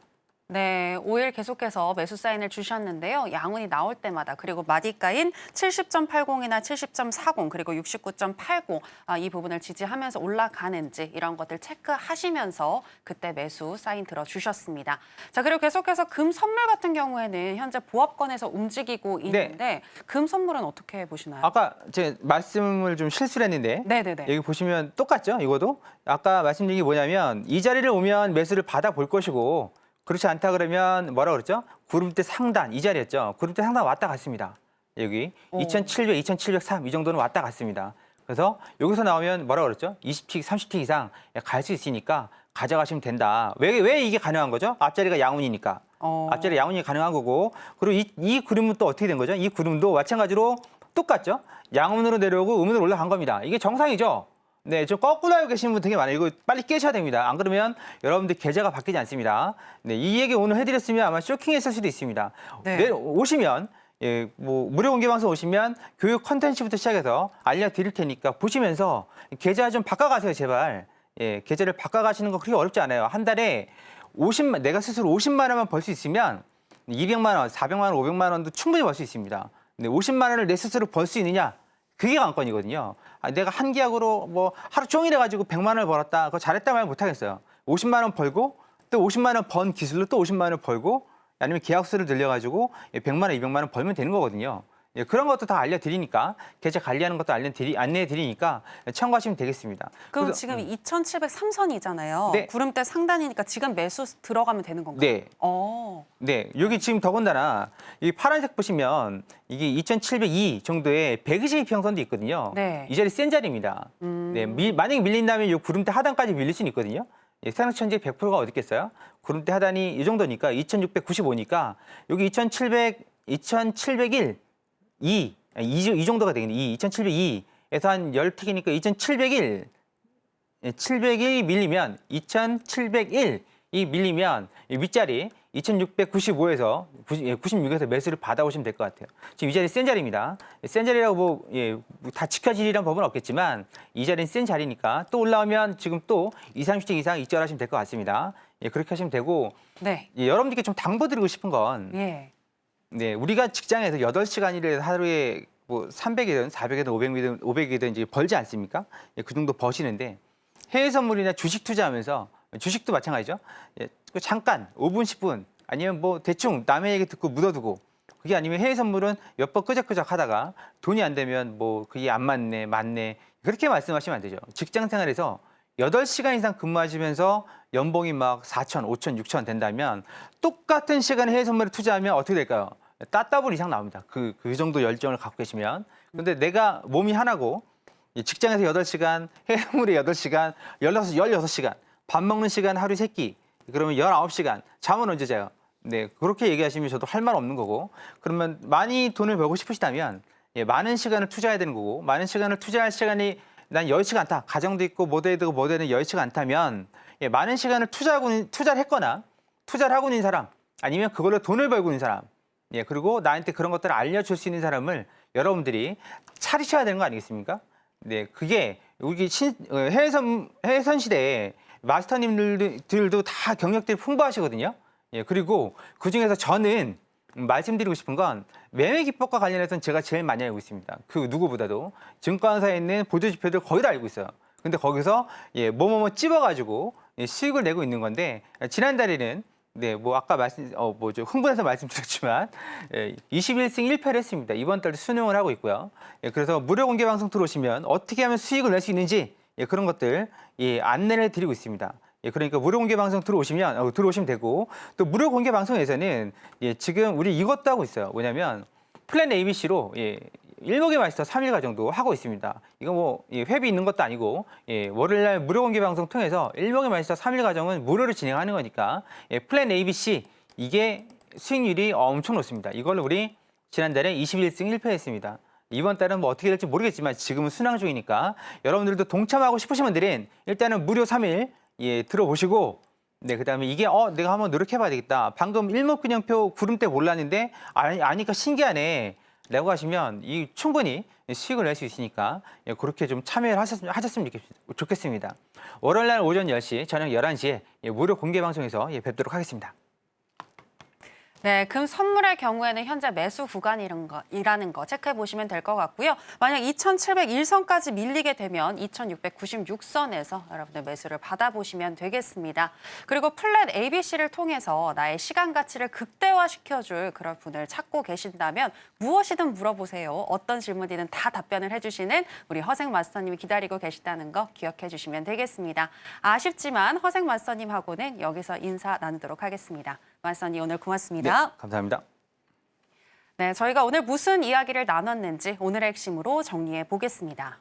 네, 오일 계속해서 매수 사인을 주셨는데요. 양운이 나올 때마다 그리고 마디가인 70.80이나 70.40 그리고 69.80 이 부분을 지지하면서 올라가는지 이런 것들 체크하시면서 그때 매수 사인 들어주셨습니다. 자, 그리고 계속해서 금 선물 같은 경우에는 현재 보합권에서 움직이고 있는데 금 선물은 어떻게 보시나요? 아까 제 말씀을 좀 실수를 했는데 네네네. 여기 보시면 똑같죠? 이거도 아까 말씀드린 게 뭐냐면 이 자리를 오면 매수를 받아볼 것이고 그렇지 않다 그러면 뭐라 그랬죠? 구름대 상단 이 자리였죠. 구름대 상단 왔다 갔습니다. 여기 2,700, 2,703 이 정도는 왔다 갔습니다. 그래서 여기서 나오면 뭐라 그랬죠? 20틱, 30틱 이상 갈 수 있으니까 가져가시면 된다. 왜 이게 가능한 거죠? 앞자리가 양운이니까. 앞자리 양운이 가능한 거고 그리고 이 구름은 또 어떻게 된 거죠? 이 구름도 마찬가지로 똑같죠? 양운으로 내려오고 음운으로 올라간 겁니다. 이게 정상이죠? 네, 좀 거꾸로 알고 계시는 분 되게 많아요. 이거 빨리 깨셔야 됩니다. 안 그러면 여러분들 계좌가 바뀌지 않습니다. 네, 이 얘기 오늘 해드렸으면 아마 쇼킹했을 수도 있습니다. 네. 오시면 예, 뭐 무료 공개 방송 오시면 교육 컨텐츠부터 시작해서 알려드릴 테니까 보시면서 계좌 좀 바꿔가세요, 제발. 예, 계좌를 바꿔가시는 거 그렇게 어렵지 않아요. 한 달에 내가 스스로 50만 원만 벌 수 있으면 200만 원, 400만 원, 500만 원도 충분히 벌 수 있습니다. 근데 50만 원을 내 스스로 벌 수 있느냐? 그게 관건이거든요. 내가 한 계약으로 뭐 하루 종일 해가지고 100만 원을 벌었다. 그거 잘했다 말 못하겠어요. 50만 원 벌고 또 50만 원 번 기술로 또 50만 원을 벌고 아니면 계약수를 늘려가지고 100만 원, 200만 원 벌면 되는 거거든요. 그런 것도 다 알려드리니까 계좌 관리하는 것도 안내해드리니까 참고하시면 되겠습니다. 그럼 지금 2,703선이잖아요. 네. 구름대 상단이니까 지금 매수 들어가면 되는 건가요? 네. 어. 네, 여기 지금 더군다나 이 파란색 보시면 이게 2,702 정도의 122평선도 있거든요. 네. 이 자리 센 자리입니다. 네, 만약에 밀린다면 이 구름대 하단까지 밀릴 수는 있거든요. 세상천지 100%가 어디 있겠어요? 구름대 하단이 이 정도니까 2,695니까 여기 2,701 이 정도가 되겠네. 2,702에서 한 10틱이니까 2,701 701이 밀리면 2,701이 밀리면 이 윗자리 2,695에서 96에서 매수를 받아오시면 될 것 같아요. 지금 이 자리 센 자리입니다. 센 자리라고 다 지켜지리란 법은 없겠지만 이 자리는 센 자리니까 또 올라오면 지금 또 20, 30틱 이상 익절하시면 될 것 같습니다. 그렇게 하시면 되고 네. 여러분들께 좀 당부드리고 싶은 건 네, 우리가 직장에서 8시간이라도 하루에 뭐 300이든 400이든 500이든 이제 벌지 않습니까? 그 정도 버시는데 해외 선물이나 주식 투자하면서 주식도 마찬가지죠. 잠깐 5분, 10분 아니면 뭐 대충 남의 얘기 듣고 묻어두고 그게 아니면 해외 선물은 몇 번 끄적끄적 하다가 돈이 안 되면 뭐 그게 안 맞네 그렇게 말씀하시면 안 되죠. 직장 생활에서 8시간 이상 근무하시면서 연봉이 막 4천, 5천, 6천 된다면 똑같은 시간에 해외 선물에 투자하면 어떻게 될까요? 따따블 이상 나옵니다. 그 정도 열정을 갖고 계시면. 근데 내가 몸이 하나고 직장에서 8시간, 해외 선물에 8시간, 16시간, 밥 먹는 시간 하루에 3끼, 그러면 19시간, 잠은 언제 자요? 네, 그렇게 얘기하시면 저도 할 말 없는 거고 그러면 많이 돈을 벌고 싶으시다면 많은 시간을 투자해야 되는 거고 많은 시간을 투자할 시간이 난 여의치가 않다. 가정도 있고 뭐도 되고 뭐도 되는 여의치가 않다면 많은 시간을 투자를 했거나 투자를 하고 있는 사람 아니면 그걸로 돈을 벌고 있는 사람 그리고 나한테 그런 것들을 알려줄 수 있는 사람을 여러분들이 차리셔야 되는 거 아니겠습니까? 네, 그게 우리 해외선 시대에 마스터님들도 다 경력들이 풍부하시거든요. 그리고 그중에서 저는 말씀드리고 싶은 건 매매 기법과 관련해서는 제가 제일 많이 알고 있습니다. 그 누구보다도 증권사에 있는 보조지표들 거의 다 알고 있어요. 근데 거기서 뭐뭐뭐 찝어가지고 수익을 내고 있는 건데 지난달에는 뭐 아까 좀 흥분해서 말씀드렸지만 21승 1패를 했습니다. 이번 달도 수능을 하고 있고요. 그래서 무료 공개 방송 들어오시면 어떻게 하면 수익을 낼 수 있는지 그런 것들 안내를 드리고 있습니다. 그러니까 무료 공개 방송 들어오시면 되고 또 무료 공개 방송에서는 지금 우리 이것도 하고 있어요. 뭐냐면 플랜 ABC로 일목의 마스터 3일가 정도 하고 있습니다. 이거 뭐 회비 있는 것도 아니고 월요일날 무료 공개 방송 통해서 일목의 마스터 3일 과정은 무료로 진행하는 거니까 플랜 ABC 이게 수익률이 엄청 높습니다. 이걸로 우리 지난달에 21승 1패했습니다. 이번 달은 뭐 어떻게 될지 모르겠지만 지금은 순항 중이니까 여러분들도 동참하고 싶으신 분들은 일단은 무료 3일 들어보시고 그다음에 이게 내가 한번 노력해봐야 되겠다. 방금 일목균형표 구름대 몰랐는데 아니까 신기하네 라고 하시면 충분히 수익을 낼 수 있으니까 그렇게 좀 참여를 하셨으면 좋겠습니다. 월요일날 오전 10시, 저녁 11시에 무료 공개 방송에서 뵙도록 하겠습니다. 네, 금 선물의 경우에는 현재 매수 구간이라는 거 체크해 보시면 될 것 같고요. 만약 2,701선까지 밀리게 되면 2,696선에서 여러분들 매수를 받아보시면 되겠습니다. 그리고 플랫 ABC를 통해서 나의 시간 가치를 극대화시켜줄 그런 분을 찾고 계신다면 무엇이든 물어보세요. 어떤 질문이든 다 답변을 해주시는 우리 허생 마스터님이 기다리고 계시다는 거 기억해 주시면 되겠습니다. 아쉽지만 허생 마스터님하고는 여기서 인사 나누도록 하겠습니다. 마스터님 오늘 고맙습니다. 네, 감사합니다. 네, 저희가 오늘 무슨 이야기를 나눴는지 오늘의 핵심으로 정리해 보겠습니다.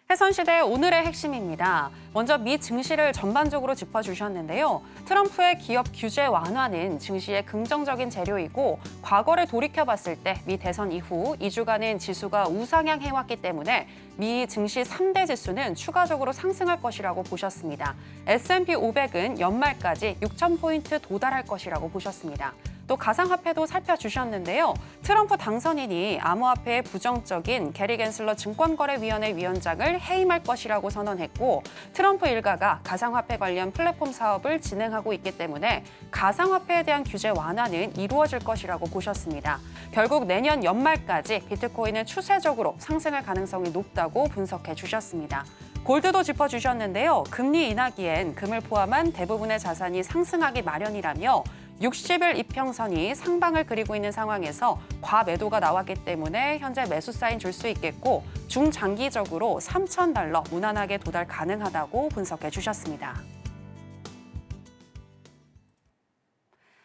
해선시대 오늘의 핵심입니다. 먼저 미 증시를 전반적으로 짚어주셨는데요. 트럼프의 기업 규제 완화는 증시의 긍정적인 재료이고 과거를 돌이켜봤을 때 미 대선 이후 2주간은 지수가 우상향해왔기 때문에 미 증시 3대 지수는 추가적으로 상승할 것이라고 보셨습니다. S&P 500은 연말까지 6,000포인트 도달할 것이라고 보셨습니다. 또 가상화폐도 살펴주셨는데요. 트럼프 당선인이 암호화폐의 부정적인 게리 겐슬러 증권거래위원회 위원장을 해임할 것이라고 선언했고, 트럼프 일가가 가상화폐 관련 플랫폼 사업을 진행하고 있기 때문에 가상화폐에 대한 규제 완화는 이루어질 것이라고 보셨습니다. 결국 내년 연말까지 비트코인은 추세적으로 상승할 가능성이 높다고 분석해 주셨습니다. 골드도 짚어주셨는데요. 금리 인하기엔 금을 포함한 대부분의 자산이 상승하기 마련이라며 60일 이평선이 상방을 그리고 있는 상황에서 과매도가 나왔기 때문에 현재 매수 사인 줄 수 있겠고, 중장기적으로 $3,000 무난하게 도달 가능하다고 분석해 주셨습니다.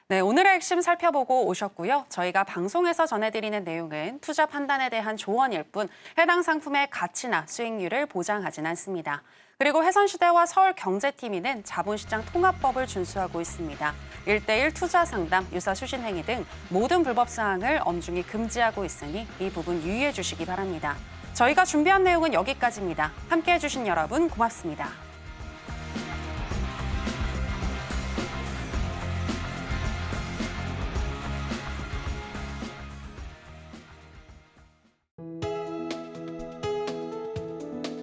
네, 오늘의 핵심 살펴보고 오셨고요. 저희가 방송에서 전해드리는 내용은 투자 판단에 대한 조언일 뿐 해당 상품의 가치나 수익률을 보장하진 않습니다. 그리고 해선시대와 서울경제TV는 자본시장 통합법을 준수하고 있습니다. 1:1 투자 상담, 유사 수신 행위 등 모든 불법 사항을 엄중히 금지하고 있으니 이 부분 유의해 주시기 바랍니다. 저희가 준비한 내용은 여기까지입니다. 함께해 주신 여러분 고맙습니다.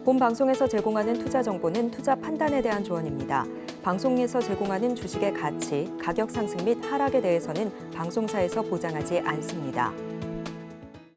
본 방송에서 제공하는 투자 정보는 투자 판단에 대한 조언입니다. 방송에서 제공하는 주식의 가치, 가격 상승 및 하락에 대해서는 방송사에서 보장하지 않습니다.